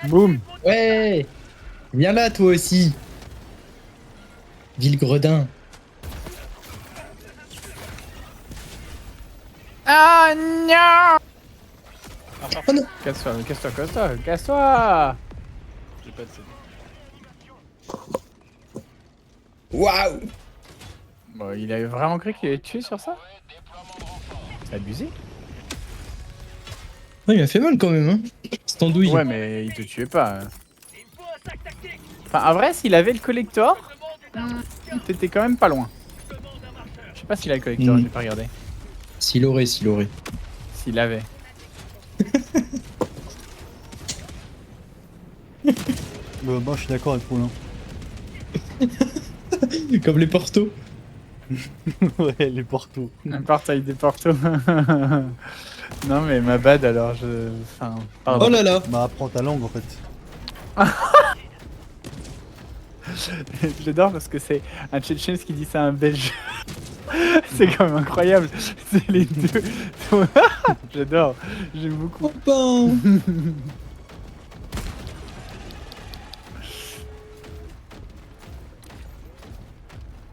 Boum. Ouais. Viens là, toi aussi. Ville gredin. Ah non. Oh non. Casse-toi, casse-toi, casse-toi, casse-toi. J'ai pas de C. Waouh. Bon, il avait vraiment cru qu'il allait tuer sur ça? C'est abusé. Ouais, il m'a fait mal quand même, hein. C'est andouille. Ouais, mais il te tuait pas. Enfin, en vrai, s'il avait le collector, t'étais quand même pas loin. Je sais pas s'il a le collector, j'ai pas regardé. S'il aurait, s'il aurait. S'il avait. Moi, je suis d'accord avec Poulain. Comme les portos. Ouais, les portos. Un portail des portos. Non, mais ma bad alors, je. Enfin, pardon. Oh là là. Bah, apprends ta langue en fait. J'adore parce que c'est un Tchétchène qui dit ça à un Belge. C'est quand même incroyable. C'est les deux. J'adore. J'aime beaucoup. Oh ben.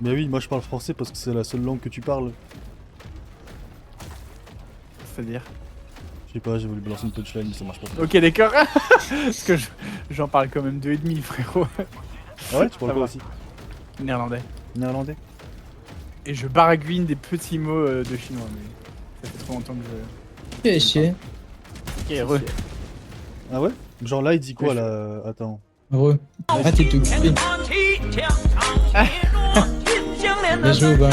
Mais oui, moi je parle français parce que c'est la seule langue que tu parles. C'est-à-dire. Je sais pas, j'ai voulu balancer une punchline, mais ça marche pas. Ok, d'accord. Parce que j'en parle quand même 2,5, frérot. Ah ouais, tu parles Ça quoi va. aussi? Néerlandais. Néerlandais? Et je baragouine des petits mots de chinois, mais ça fait trop longtemps que je. Quel chier. Ok, heureux. Ah ouais? Genre là, il dit quoi Ouais, là? Attends. Heureux. Ah, t'es tout coupé. Bien joué, ben.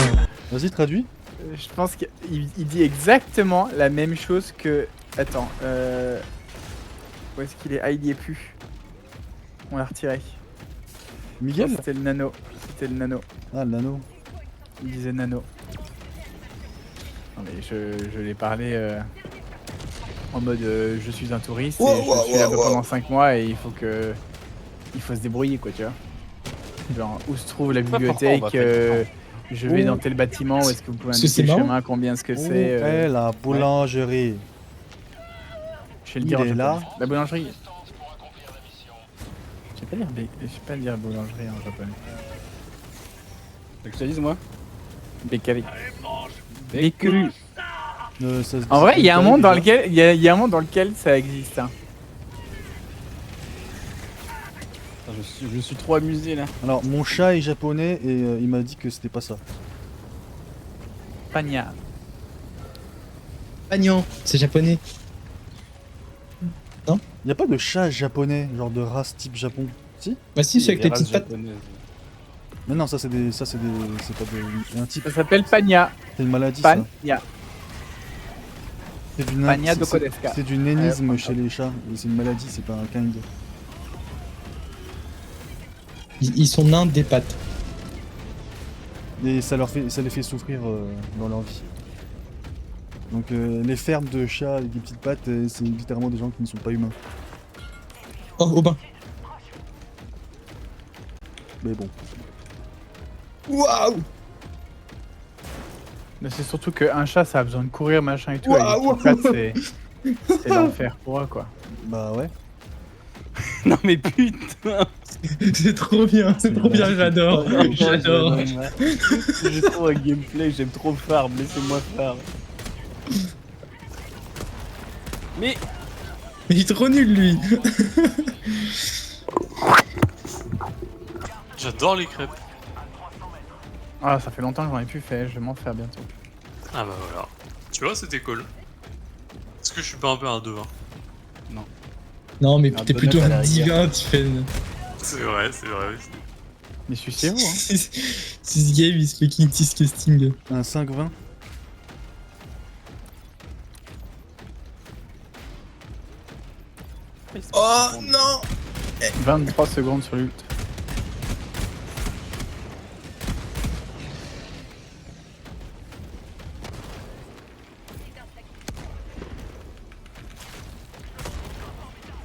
Vas-y, traduis. Je pense qu'il il dit exactement la même chose que. Attends, où est-ce qu'il est? Ah, il y est plus. On l'a retiré. Miguel? Oh, c'était le nano. C'était le nano. Ah, le nano. Il disait nano. Non mais je l'ai parlé en mode je suis un touriste et je suis là-bas pendant 5 mois et il faut se débrouiller quoi, tu vois. Genre où se trouve la bibliothèque, je vais dans tel bâtiment, où est-ce que vous pouvez indiquer le chemin, combien est-ce que c'est. La boulangerie. Je vais le dire en Il est japonais. là. La boulangerie. Je sais pas dire boulangerie en japonais. Faut que je te dise, moi? Bakery. Bakery. En vrai, il y a un monde dans lequel il y a un monde dans lequel ça existe. Hein. Je suis trop amusé là. Alors, mon chat est japonais et il m'a dit que c'était pas ça. Pagna. Pagnan, c'est japonais. Non? Y a pas de chat japonais, genre de race type Japon? Si? Bah si, c'est avec les petites pattes. Mais non, ça c'est des. C'est pas des. Un type. Ça s'appelle Pagna. C'est une maladie ça. Pagna. C'est du Pagna Dokodeska. C'est du nénisme chez les chats. Et c'est une maladie, c'est pas un kind. Ils sont nains des pattes. Et ça les fait souffrir dans leur vie. Donc les fermes de chats avec des petites pattes, c'est littéralement des gens qui ne sont pas humains. Oh, Aubin. Mais bon. Waouh! Mais c'est surtout qu'un chat ça a besoin de courir machin et tout. Avec les petites pattes, c'est l'enfer pour eux quoi. Bah ouais. Non mais putain. C'est trop bien, j'adore. J'adore. J'ai trop un gameplay, j'aime trop farm, laissez-moi farm. Mais Il est trop nul lui. J'adore les crêpes. Ah, ça fait longtemps que j'en ai plus fait, je vais m'en faire bientôt. Ah bah voilà. Tu vois, c'était cool. Est-ce que je suis pas un peu un devin? Non, mais Un t'es donut plutôt à la un divin, Tiffen. C'est vrai aussi. Mais sucez-vous, hein. This game is fucking disgusting. Un 5-20. Oh non. 23 secondes sur l'ult.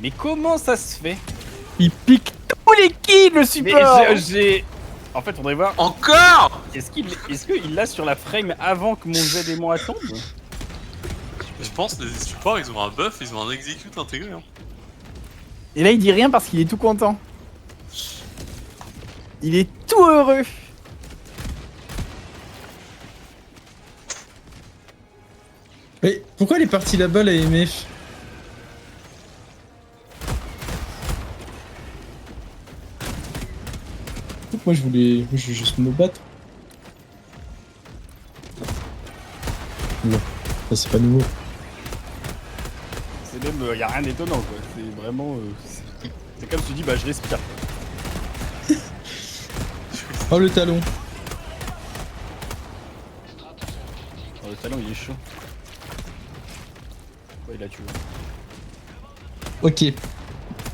Mais comment ça se fait? Il pique tous les kills, le Mais support. j'ai... En fait, faudrait voir. Encore. Est-ce qu'il l'a sur la frame avant que mon Z et moi tombent? Je pense que les supports, ils ont un buff, ils ont un execute intégré. Hein. Et là, il dit rien parce qu'il est tout content. Il est tout heureux. Mais pourquoi elle est partie là-bas, la MF? Moi, je voulais juste me battre. Non, ça c'est pas nouveau. C'est même... y a rien d'étonnant quoi. C'est vraiment... c'est comme si tu dis bah je respire. Oh, le talon. Oh, le talon il est chaud. Ouais, il a tué. Ok.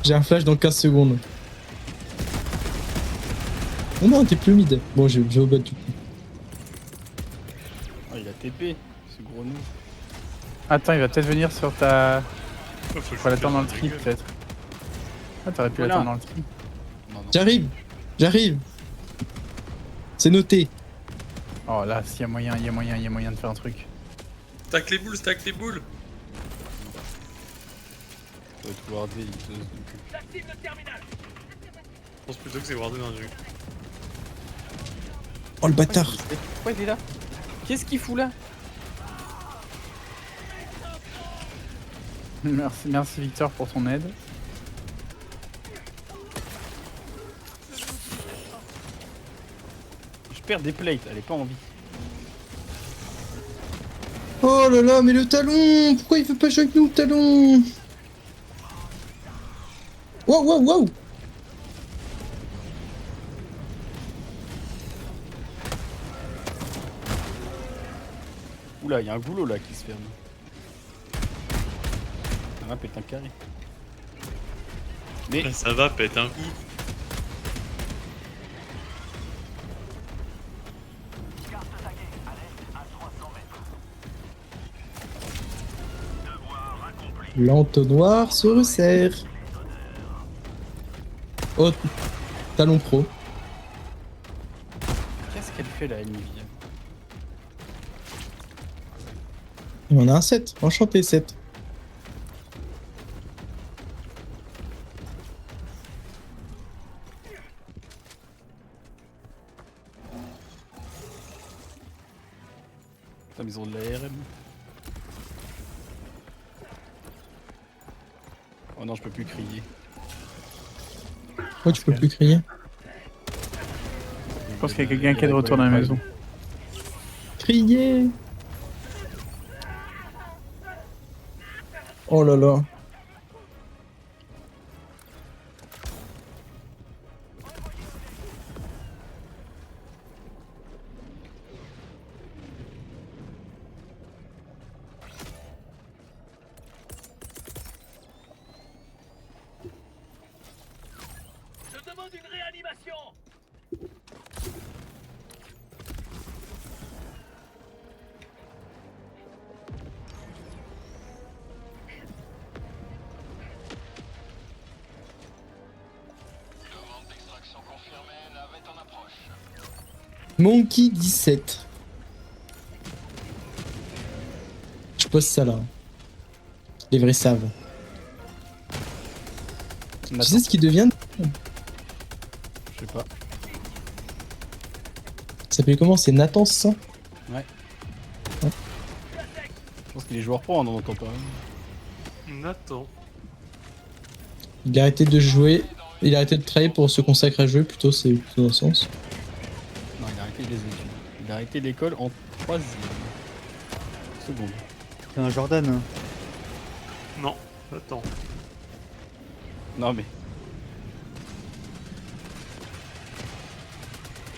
J'ai un flash dans 15 secondes. Oh non, t'es plus mid. Bon, je vais au bas du coup. Oh, il a TP, ce gros nous. Attends, il va peut-être venir sur ta... Faut que je Faut l'attendre dans le fasse tri, la gueule. peut-être. Ah, t'aurais pu Voilà. l'attendre dans le tri. Non, non. J'arrive. C'est noté. Oh là, s'il y a moyen, il y a moyen de faire un truc. Stack les boules. Ça va être wardé, il te... J'active le terminal. Je pense plutôt que c'est wardé dans le jeu. Oh le bâtard. Pourquoi il est là? Qu'est-ce qu'il fout là? Merci Victor pour ton aide. Je perds des plates, elle est pas en vie. Oh là là, mais le talon. Pourquoi il veut pas jouer avec nous, le talon? Wow. Oula, il y a un goulot là qui se ferme. Ça va péter un carré. Mais Là, ça va, pète un coup. L'entonnoir se resserre. Oh, talon pro. qu'est-ce qu'elle fait là, Nvidia? Il y en a un 7. Enchanté 7. Putain, mais ils ont de l'ARM. Oh non, je peux plus crier. Pourquoi tu peux plus crier? Je pense qu'il y a quelqu'un qui est de retour dans la maison. Crier. Oh là là. Je demande une réanimation. Demande d'extraction confirmée, navette en approche. Monkey 17. Je pose ça là. Les vrais savent. Tu sais ce qu'il devient? Je sais pas. Il s'appelle comment? C'est Nathan, c'est ça? Je pense qu'il est joueur pro, on en entend pas. Nathan. Il a arrêté de jouer. Il a arrêté de travailler pour se consacrer à jouer, plutôt, c'est plutôt dans le sens. Non, il a arrêté les études. Il a arrêté l'école en 3 secondes. C'est un Jordan. Hein. Non, attends. Non mais.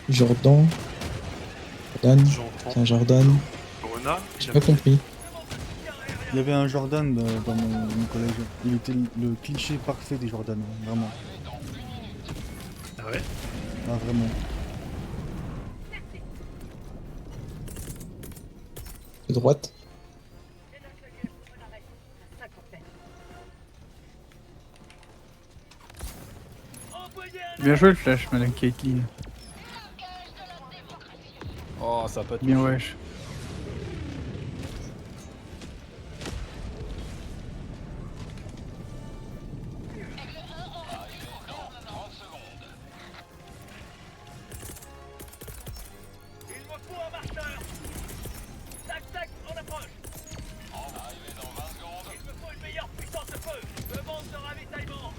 Jordan. Jordan. C'est un Jordan. Corona. J'ai pas compris. Il y avait un Jordan dans mon collège. Il était le cliché parfait des Jordan, hein, vraiment. Ah ouais? Ah, vraiment. De droite. Bien joué le flash, madame Caitlyn. Oh, ça a pas touché. Bien wesh. Il me faut un marqueur. Tac tac, on approche. Arrivé dans 20 secondes. Il me faut une meilleure puissance de feu. Demande de ravitaillement.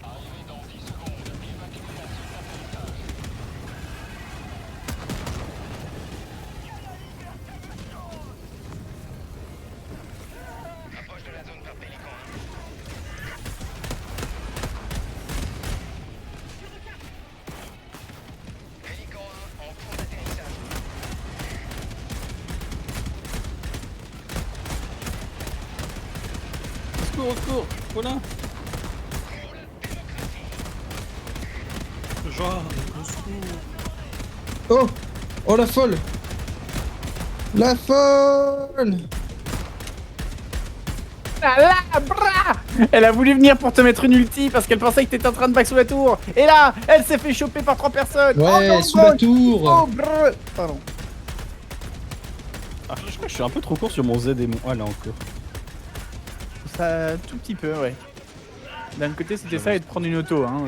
Arrivé dans 10 secondes. Évacuez la surface d'étage. Approche de la zone par Pélican. Pélican 1 en cours d'atterrissage. Au secours, voilà. Genre, au secours. Oh! Oh la folle! La folle! Ah là, bra! Elle a voulu venir pour te mettre une ulti parce qu'elle pensait que t'étais en train de back sous la tour. Et là, elle s'est fait choper par 3 personnes. Ouais, non, sous la tour! Oh, brr. Pardon. Ah, je crois que je suis un peu trop court sur mon Z et mon A là encore. Ça, tout petit peu, ouais. D'un côté, c'était ça et de prendre une auto, hein.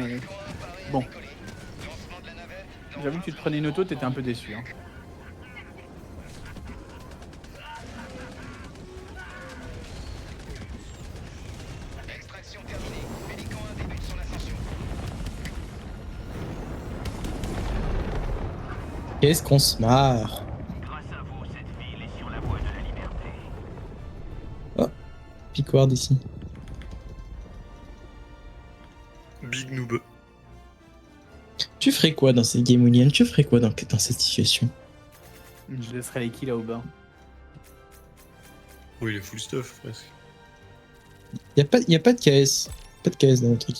Bon. J'avoue que tu te prenais une auto, t'étais un peu déçu, hein. Extraction terminée. Pélican 1 débute son ascension. Qu'est-ce qu'on se marre? Grâce à vous, cette ville est sur la voie de la liberté. Pickward ici. Big noob. Tu ferais quoi dans cette game William? Tu ferais quoi dans cette situation? Je laisserai les kills à Aubin. Oui, il est full stuff presque. Y a pas de KS. Pas de KS dans notre truc.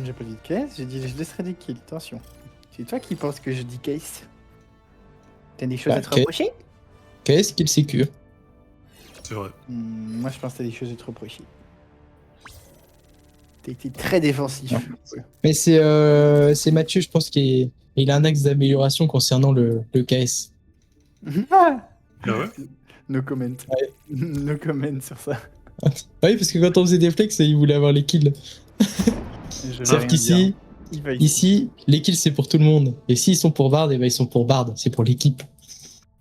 J'ai pas dit de case, j'ai dit je laisserai des kills, attention. C'est toi qui penses que je dis case. T'as des choses Bah, à te reprocher? KS kill secure. C'est vrai. Moi je pense que t'as des choses à te reprocher. T'as été très défensif. Ouais. Mais c'est Mathieu, je pense qu'il a un axe d'amélioration concernant le KS. Ah ouais? No comment. Ouais. No comment sur ça. Ah oui, parce que quand on faisait des flex, il voulait avoir les kills. Sauf qu'ici, les kills c'est pour tout le monde. Et s'ils sont pour Bard, eh ben, ils sont pour Bard, c'est pour l'équipe.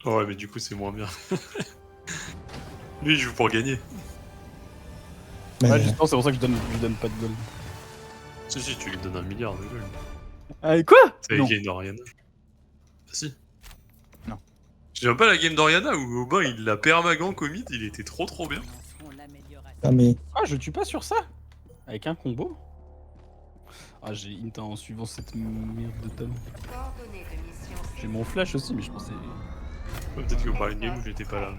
Ouais, mais du coup, c'est moins bien. Lui, il joue pour gagner. Bah, Ouais, justement, c'est pour ça que je donne pas de gold. Si, tu lui donnes 1 milliard de gold. Ah, quoi? C'est la Non. game d'Oriana. Ah si. Non. Je dirais pas la game d'Oriana où Aubin il l'a permagan commit, il était trop bien. Ah, mais Ah, je tue pas sur ça. Avec un combo. Ah, j'ai int en suivant cette merde de talent. Coordonnées de mission. J'ai mon flash aussi, mais je pensais. Ouais, peut-être que vous parlez de game où j'étais pas là.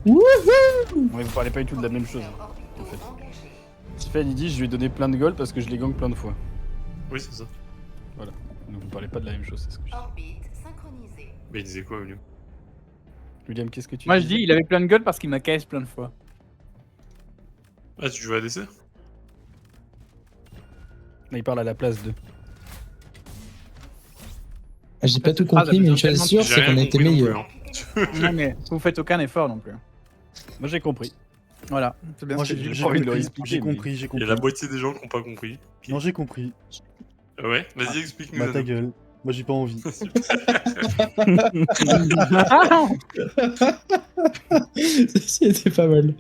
Ouais, vous parlez pas du tout de la même chose. En fait. Tiffany il dit je lui ai donné plein de gold parce que je l'ai gang plein de fois. Oui, c'est ça. Voilà. Donc vous parlez pas de la même chose, c'est ce que je dis. Orbite synchronisée. Mais il disait quoi, William? William, qu'est-ce que tu Moi je disais dis, il avait plein de gueule parce qu'il m'a KS plein de fois. Ah, tu joues à ADC? Là, il parle à la place de. j'ai pas tout compris, mais une chose sûre, c'est qu'on a été meilleurs. Non, mais vous faites aucun effort non plus. Moi j'ai compris. Voilà, c'est bien Moi, ce que j'ai j'ai j'ai pas envie de le compris, expliquer. j'ai mais- compris, j'ai Il y compris. a la moitié des gens qui n'ont pas compris. Non, j'ai compris. Ah ouais, vas-y, explique-nous. Bah ta Nano. gueule. Moi, j'ai pas envie. Ceci était pas mal.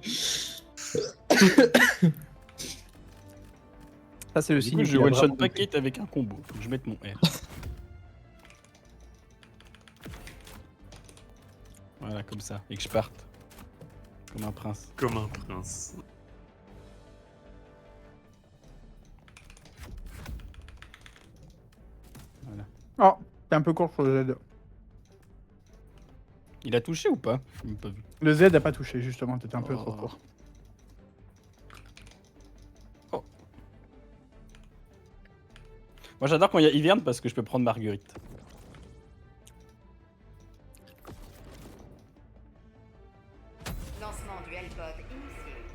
Ça, c'est le Du signe coup, je qu'il a one shot vraiment pas compris. Kate avec un combo. Faut que je mette mon R. Voilà, comme ça. Et que je parte. Comme un prince. Comme un prince. Oh, t'es un peu court sur le Z. Il a touché ou pas? Je l'ai pas vu. Le Z a pas touché, justement, t'étais un peu trop Oh. court. Moi j'adore quand il y a hiverne parce que je peux prendre Marguerite. Lancement du L-Pod initié.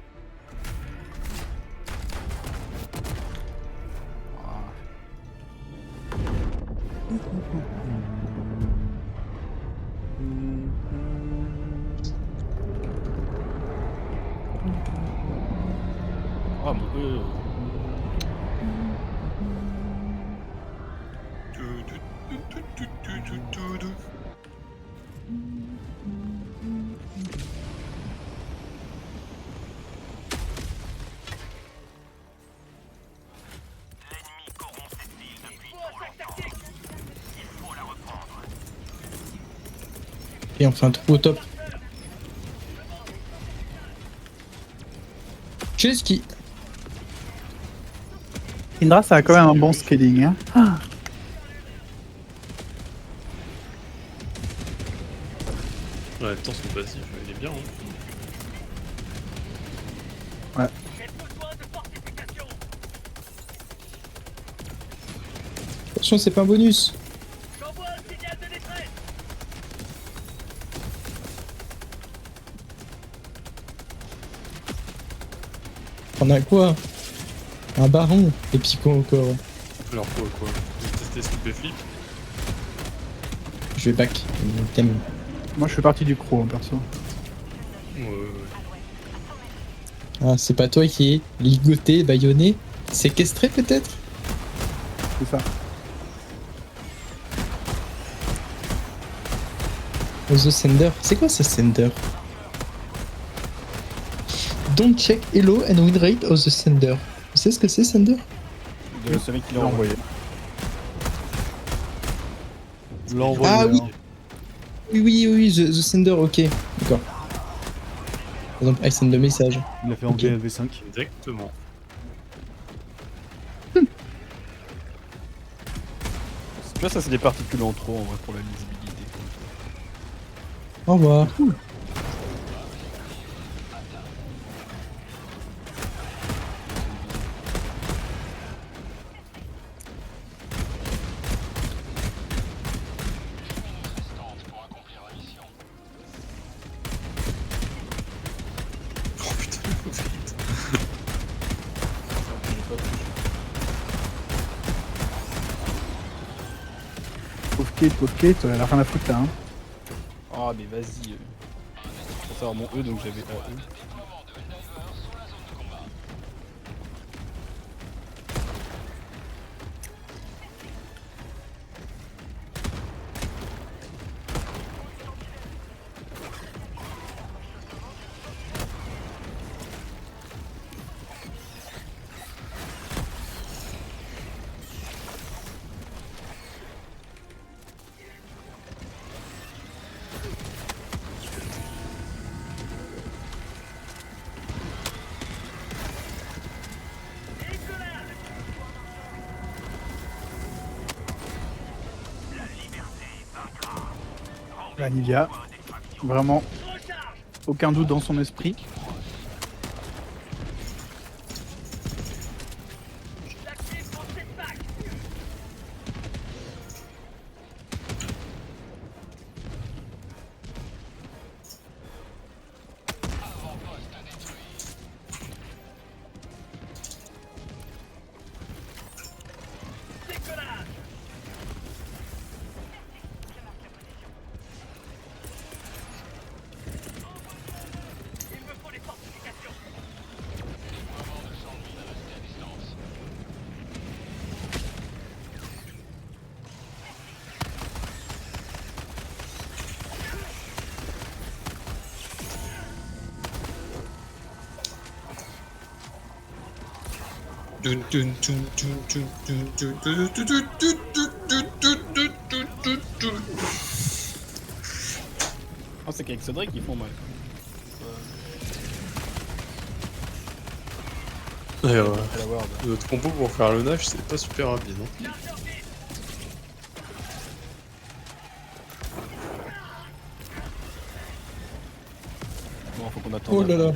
Oh mon dieu. Et on fait un trou au top. Qu'est-ce qui... Indra, ça a quand même un bon scaling. Hein. Ah. Ouais, en même temps, son passif, il est bien. Hein. J'ai besoin de fortification. Attention, c'est pas un bonus. J'envoie un signal de détresse. On a quoi? Un baron. Et puis quoi encore? Alors quoi J'ai testé Stupéflip. Je vais back. Thème. Moi, je suis parti du croc, en perso. Ouais. Ah, c'est pas toi qui est ligoté, baïonné, séquestré peut-être? C'est ça. Oh, The Sender. C'est quoi ce Sender? Don't check Hello and win rate of the Sender. Vous savez ce que c'est Sender? De ce mec qui l'a envoyé. L'envoyer. Ah oui. Oui, the Sender, ok. D'accord. Par exemple, I send the message. Il a fait enlever LV5. Exactement. Tu vois, ça c'est des particules en trop en vrai pour la lisibilité. Au revoir. Oh putain, vite. Pauvre Kate, elle a rien à foutre là. Hein. Oh mais vas-y. Je pensais avoir mon E donc j'avais AE. La Nivea, vraiment aucun doute dans son esprit. J'active mon setback. Décollage. Oh, c'est qu'avec Cédric, ils font mal. Notre combo pour faire le nage, c'est pas super rapide. Hein. Bon, faut qu'on attende. Oh là là.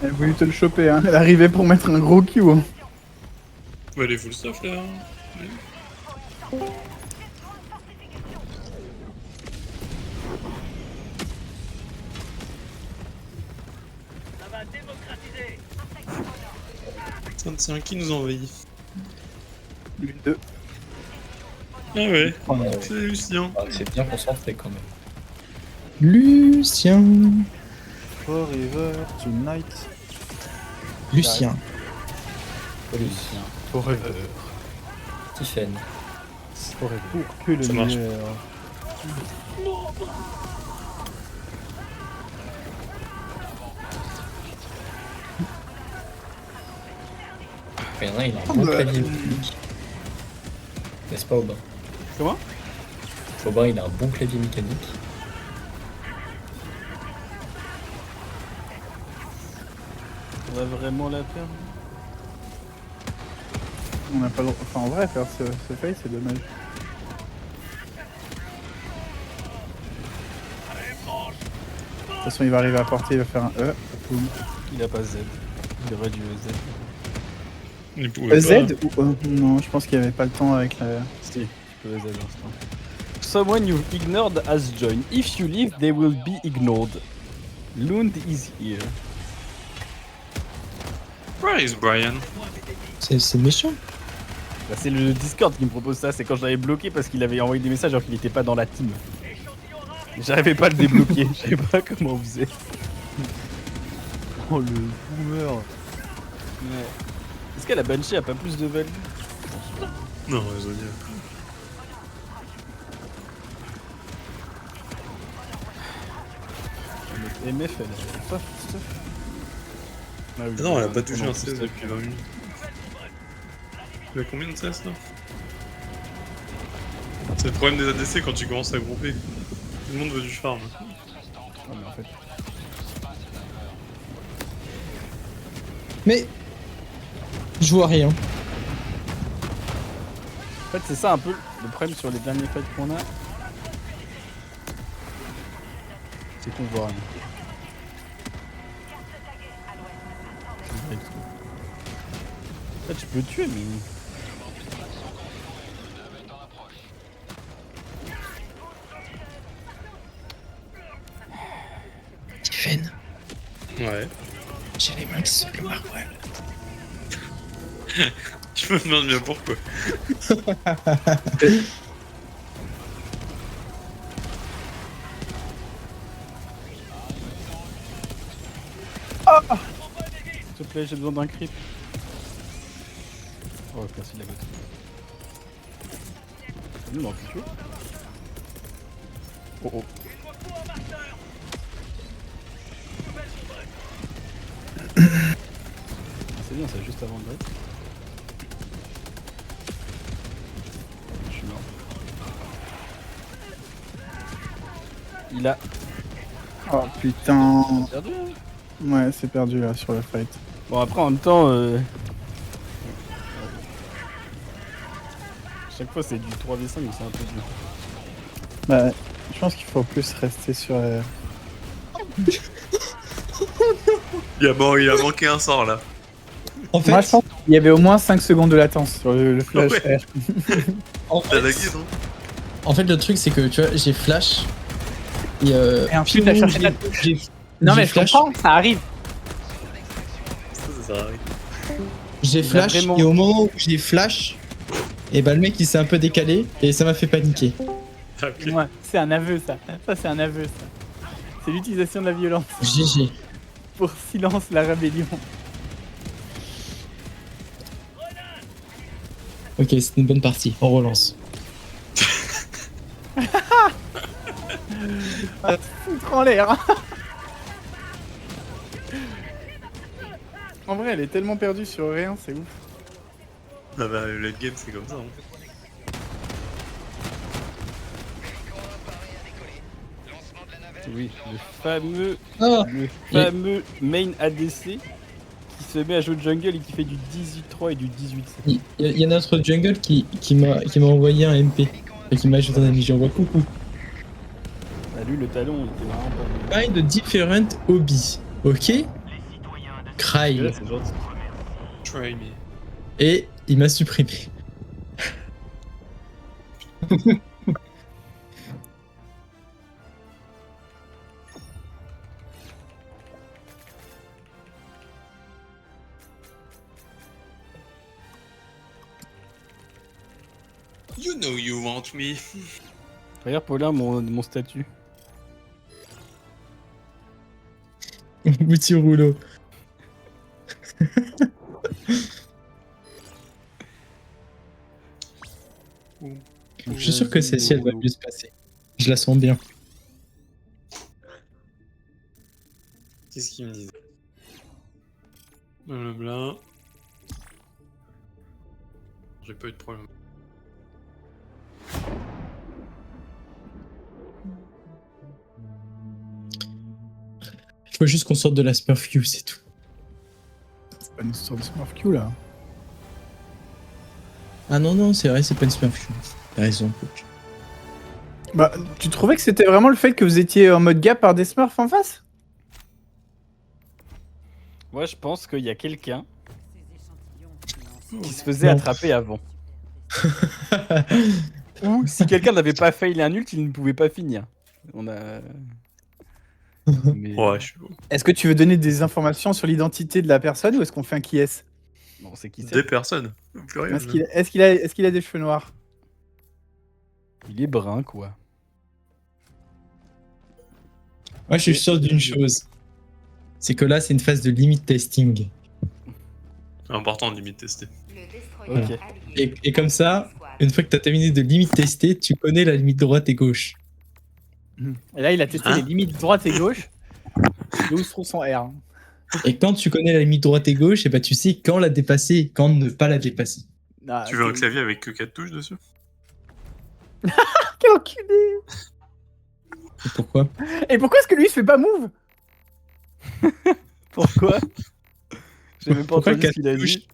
Elle a voulu te le choper, hein. Elle arrivait pour mettre un gros Q. Hein. Ouais, elle est full stuff là. Ça va démocratiser. C'est un qui nous envahit. L'une d'eux. Ah ouais, Oh, c'est Lucien. C'est bien concentré quand même. Lucien. Forever Tonight. Lucien. Lucien. Forever. Tiffen. Forever. Pour que le Ça marche. meilleur. Il y en a, il a un bon clavier mécanique. N'est-ce pas, Aubin? Comment? Aubin, il a un bon clavier mécanique. On va vraiment la perdre. On n'a pas le droit. Enfin, en vrai, faire ce fight, c'est dommage. De toute façon, il va arriver à porter, il va faire un E. Boum. Il a pas Z. Il aurait dû Z. Il pouvait Z pas. ou E? Non, je pense qu'il n'y avait pas le temps avec la. Si, tu peux Z à l'instant. Someone you've ignored has joined. If you leave, they will be ignored. Lund is here. Where is Brian? C'est méchant. Bah, c'est le Discord qui me propose ça, c'est quand je l'avais bloqué parce qu'il avait envoyé des messages alors qu'il était pas dans la team. J'arrivais pas à le débloquer, je savais pas comment on faisait. Oh le boomer. Ouais. Est-ce que la Banshee a pas plus de value? Non, raisonnier. Le MF elle avait pas full stuff. Ah oui, Non, elle a pas touché non, un full 16 stuff. depuis 20 minutes. Tu as combien de 16 là? C'est le problème des ADC quand tu commences à grouper. Tout le monde veut du farm. Ah, mais en fait. Mais. Je vois rien. En fait, c'est ça un peu le problème sur les derniers fights qu'on a. C'est qu'on voit rien. C'est vrai que en fait, je peux tuer, mais. Tiffen, Ouais. j'ai les mains qui sont le marouel. Je me demande bien pourquoi. S'il te plaît, j'ai besoin d'un creep. Oh, merci la botte. Il manque quelque chose. Oh oh. C'est bien, c'est juste avant de battre. Je suis mort. Il a Oh putain. perdu. Hein. Ouais, c'est perdu là sur le fight. Bon, après, en même temps, chaque fois c'est du 3v5, mais c'est un peu dur. Bah, je pense qu'il faut plus rester sur. Il a manqué un sort là. En fait, Moi, je pense qu'il y avait au moins 5 secondes de latence sur le flash Ouais. R. en T'as fait, lagué, non? en fait, le truc, c'est que tu vois, j'ai flash. Et, Et ensuite, t'as cherché la touche. Non, j'ai mais je flash. comprends, ça arrive. Ça arrive. J'ai Il a flash, vraiment- et au moment où j'ai flash, Et bah le mec il s'est un peu décalé et ça m'a fait paniquer. Ok. Ouais, c'est un aveu ça. Ça c'est un aveu ça. C'est l'utilisation de la violence GG. pour silence la rébellion. Ok, c'est une bonne partie. On relance. Ah, foutre en l'air. En vrai, elle est tellement perdue sur rien, c'est ouf. Ah bah, le late game, c'est comme ça. Hein. Oui, le Ah fameux main ADC qui se met à jouer jungle et qui fait du 18-3 et du 18-7. Il y a notre jungle qui m'a envoyé un MP. Et qui m'a ajouté un ami. J'envoie coucou. Bah, lui, le talon, il était vraiment pas bon. Find different hobby. Ok? Cry. Là, c'est gentil. Try me. Et il m'a supprimé. You know you want me. Regarde, Paulin, mon statut. Petit rouleau. Je suis sûr que celle-ci elle va mieux se passer. Je la sens bien. Qu'est-ce qu'il me dit? Blablabla. J'ai pas eu de problème. Il faut juste qu'on sorte de la Smurf Q, c'est tout. C'est pas une histoire de Smurf Q là. Ah non, c'est vrai, c'est pas une Smurf Q. T'as raison, coach. Bah, tu trouvais que c'était vraiment le fait que vous étiez en mode gap par des Smurfs en face? Moi, je pense qu'il y a quelqu'un qui se faisait attraper avant. Ou si quelqu'un n'avait pas failli un ult, il ne pouvait pas finir. On a. Mais... Ouais, je suis bon. Est-ce que tu veux donner des informations sur l'identité de la personne ou est-ce qu'on fait un qui est? Bon, c'est qui c'est. Des personnes. Plus rien. Est-ce qu'il a des cheveux noirs? Il est brun, quoi. Moi, je suis sûr d'une chose. C'est que là, c'est une phase de limit testing. C'est important de limite tester. Ok. Et comme ça, une fois que t'as terminé de limite tester, tu connais la limite droite et gauche. Et là, il a testé les limites droite et gauche. Et où se trouve son R. Et quand tu connais la limite droite et gauche, et bah, tu sais quand la dépasser, quand ne pas la dépasser. Ah, Tu veux un clavier avec que 4 touches dessus? Quel enculé! Et pourquoi? Et pourquoi est-ce que lui il se fait pas move? Pourquoi? J'ai même pas Pourquoi entendu ce qu'il a dit.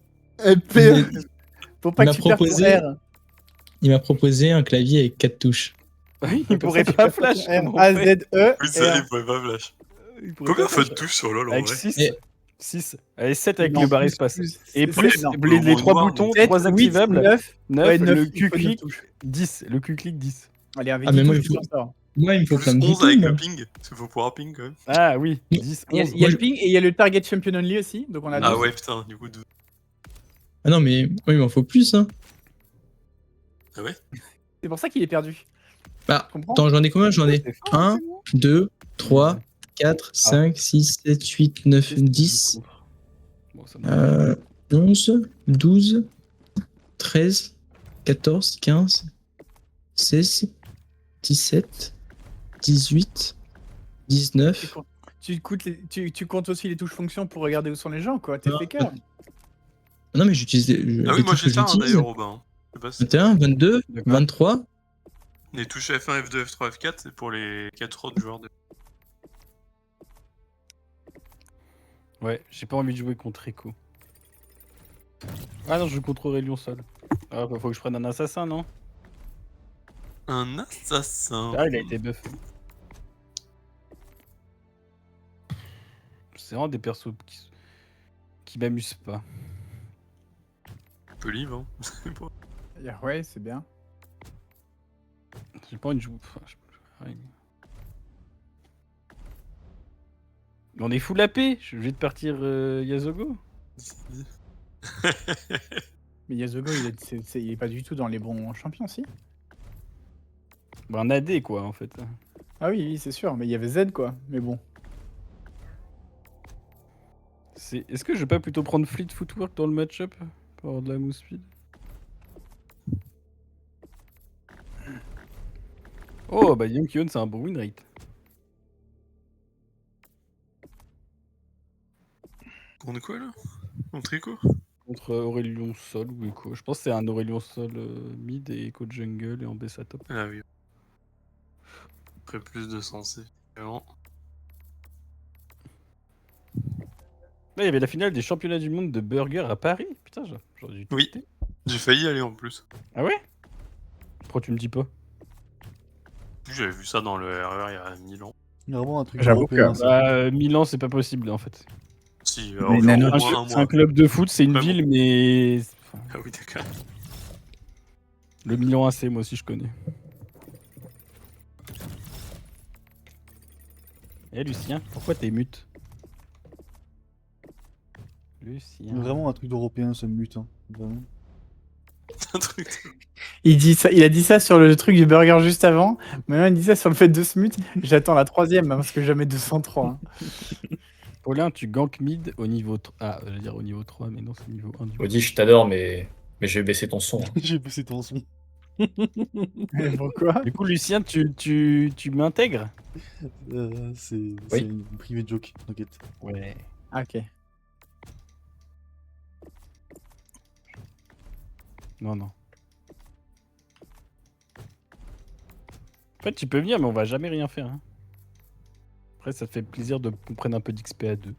Pour pas que tu perdes ton R. Il m'a proposé un clavier avec 4 touches. Il pourrait pas flash. R, A, Z, E. Oui, ça, il pourrait pas flash. Combien fait de touches sur LoL en Avec vrai? 6 Et- 6. Allez, 7 avec Non, le barre plus, espace. plus. Et C'est- plus non. les 3 Noir, boutons, 7, 3 8, activables. 9. 9, Ouais, le il faut Q-click neuf touches. 10. Le Q-click 10. Allez, avec Ah, 10 mais moi, touches, il faut- tu t'en sors. Moi, il me faut Plus plein de 11 boutons. avec moi. le ping. Parce qu'il faut pouvoir ping quand même. Ah oui, 10, Il y a, 11. il y a le ping et il y a le target champion only aussi. Donc on a Ah 12. ouais, putain, du coup 12. Ah non, mais moi, il m'en faut plus. Hein. Ah ouais? C'est pour ça qu'il est perdu. Bah, comprends attends, j'en ai combien? J'en ai C'est fort, 1, 2, 3, 4, 5, 6, 7, 8, 9, 10, Bon, ça me- 11, 12, 13, 14, 15, 16, 17, 18, 19. Tu comptes aussi les touches fonctions pour regarder où sont les gens, quoi. T'es fait cœur. Non, mais j'utilise Ah les oui, moi touches que j'ai ça j'utilise. d'ailleurs, Robin. Je sais pas si- 21, 22, D'accord. 23. Les touches F1, F2, F3, F4, c'est pour les 4 autres joueurs de. Ouais, j'ai pas envie de jouer contre Echo. Ah non, je joue contre Aurélien seul. Ah bah faut que je prenne un assassin, non? Un assassin. Ah, il a été buff. C'est vraiment des persos qui m'amusent pas. Un peu libre, hein. C'est pas- Ouais, c'est bien. J'ai pas envie de jouer. Enfin, ouais. On est full AP. Je vais de partir Yazogo. Mais Yasugo, il est pas du tout dans les bons champions, si? Bah, un AD, quoi, en fait. Ah oui, c'est sûr, mais il y avait Z, quoi. Mais bon. Est-ce que je vais pas plutôt prendre Fleet Footwork dans le match-up pour avoir de la move speed? Oh, bah Yonkyon, c'est un bon win rate. On est quoi là? On tricot? Contre Aurelion Sol ou Echo. Je pense que c'est un Aurelion Sol mid et Echo jungle et en Bessa top. Ah oui. Après plus de sens, évidemment. Là, il y avait la finale des championnats du monde de burger à Paris. Putain, j'aurais dû Oui, tweeter. j'ai failli y aller en plus. Ah ouais? Pourquoi tu me dis pas? J'avais vu ça dans le RER il y a 1000 ans. Vraiment un truc J'avoue européen, que- ça. Bah, Milan, c'est pas possible en fait. Si, Mais Nano, au moins un C'est un mois. club de foot, c'est une Vraiment. ville, mais. Enfin, Ah oui, d'accord. le Milan AC, moi aussi, je connais. Eh Lucien, pourquoi t'es mute? Lucien. Vraiment un truc d'européen, ça me mute. Hein. Vraiment. Un truc. Il a dit ça sur le truc du burger juste avant. Maintenant, il dit ça sur le fait de se mute. J'attends la troisième, hein, parce que jamais 203. Hein. Paulin, tu gank mid au niveau 3. Ah, j'allais dire au niveau 3, mais non, c'est niveau 1 du coup. Audi, je t'adore, mais je vais baisser ton son. hein. J'ai baissé ton son. Mais pourquoi? Du coup, Lucien, tu m'intègres? C'est Oui. une private joke, t'inquiète. Ouais. Ah, ok. Non, non. En fait, tu peux venir, mais on va jamais rien faire. Hein. Après, ça te fait plaisir de qu'on prenne un peu d'XP à deux.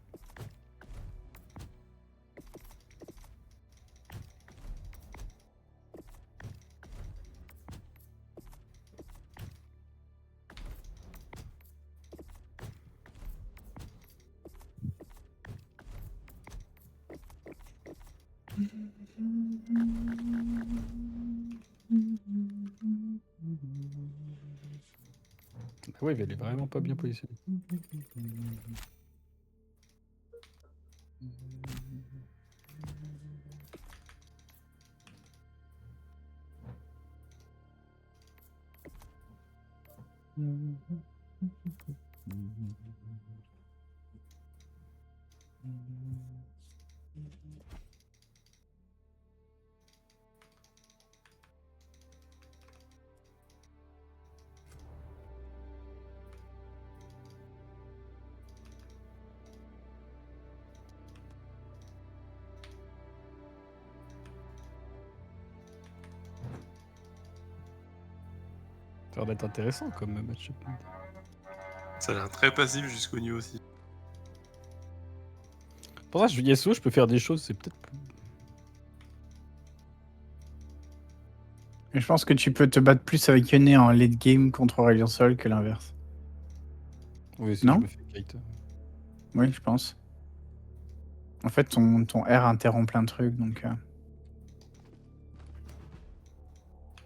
Ah ouais, elle est vraiment pas bien positionnée. Ça a l'air d'être intéressant comme match-up. Ça a l'air très passif jusqu'au niveau aussi. Pour ça, je dis Yasuo, je peux faire des choses, c'est peut-être plus... Mais je pense que tu peux te battre plus avec Yone en late game contre Aurelion Sol que l'inverse. Oui, Non je me fais kite. Oui, je pense. En fait, ton R interrompt plein de trucs, donc...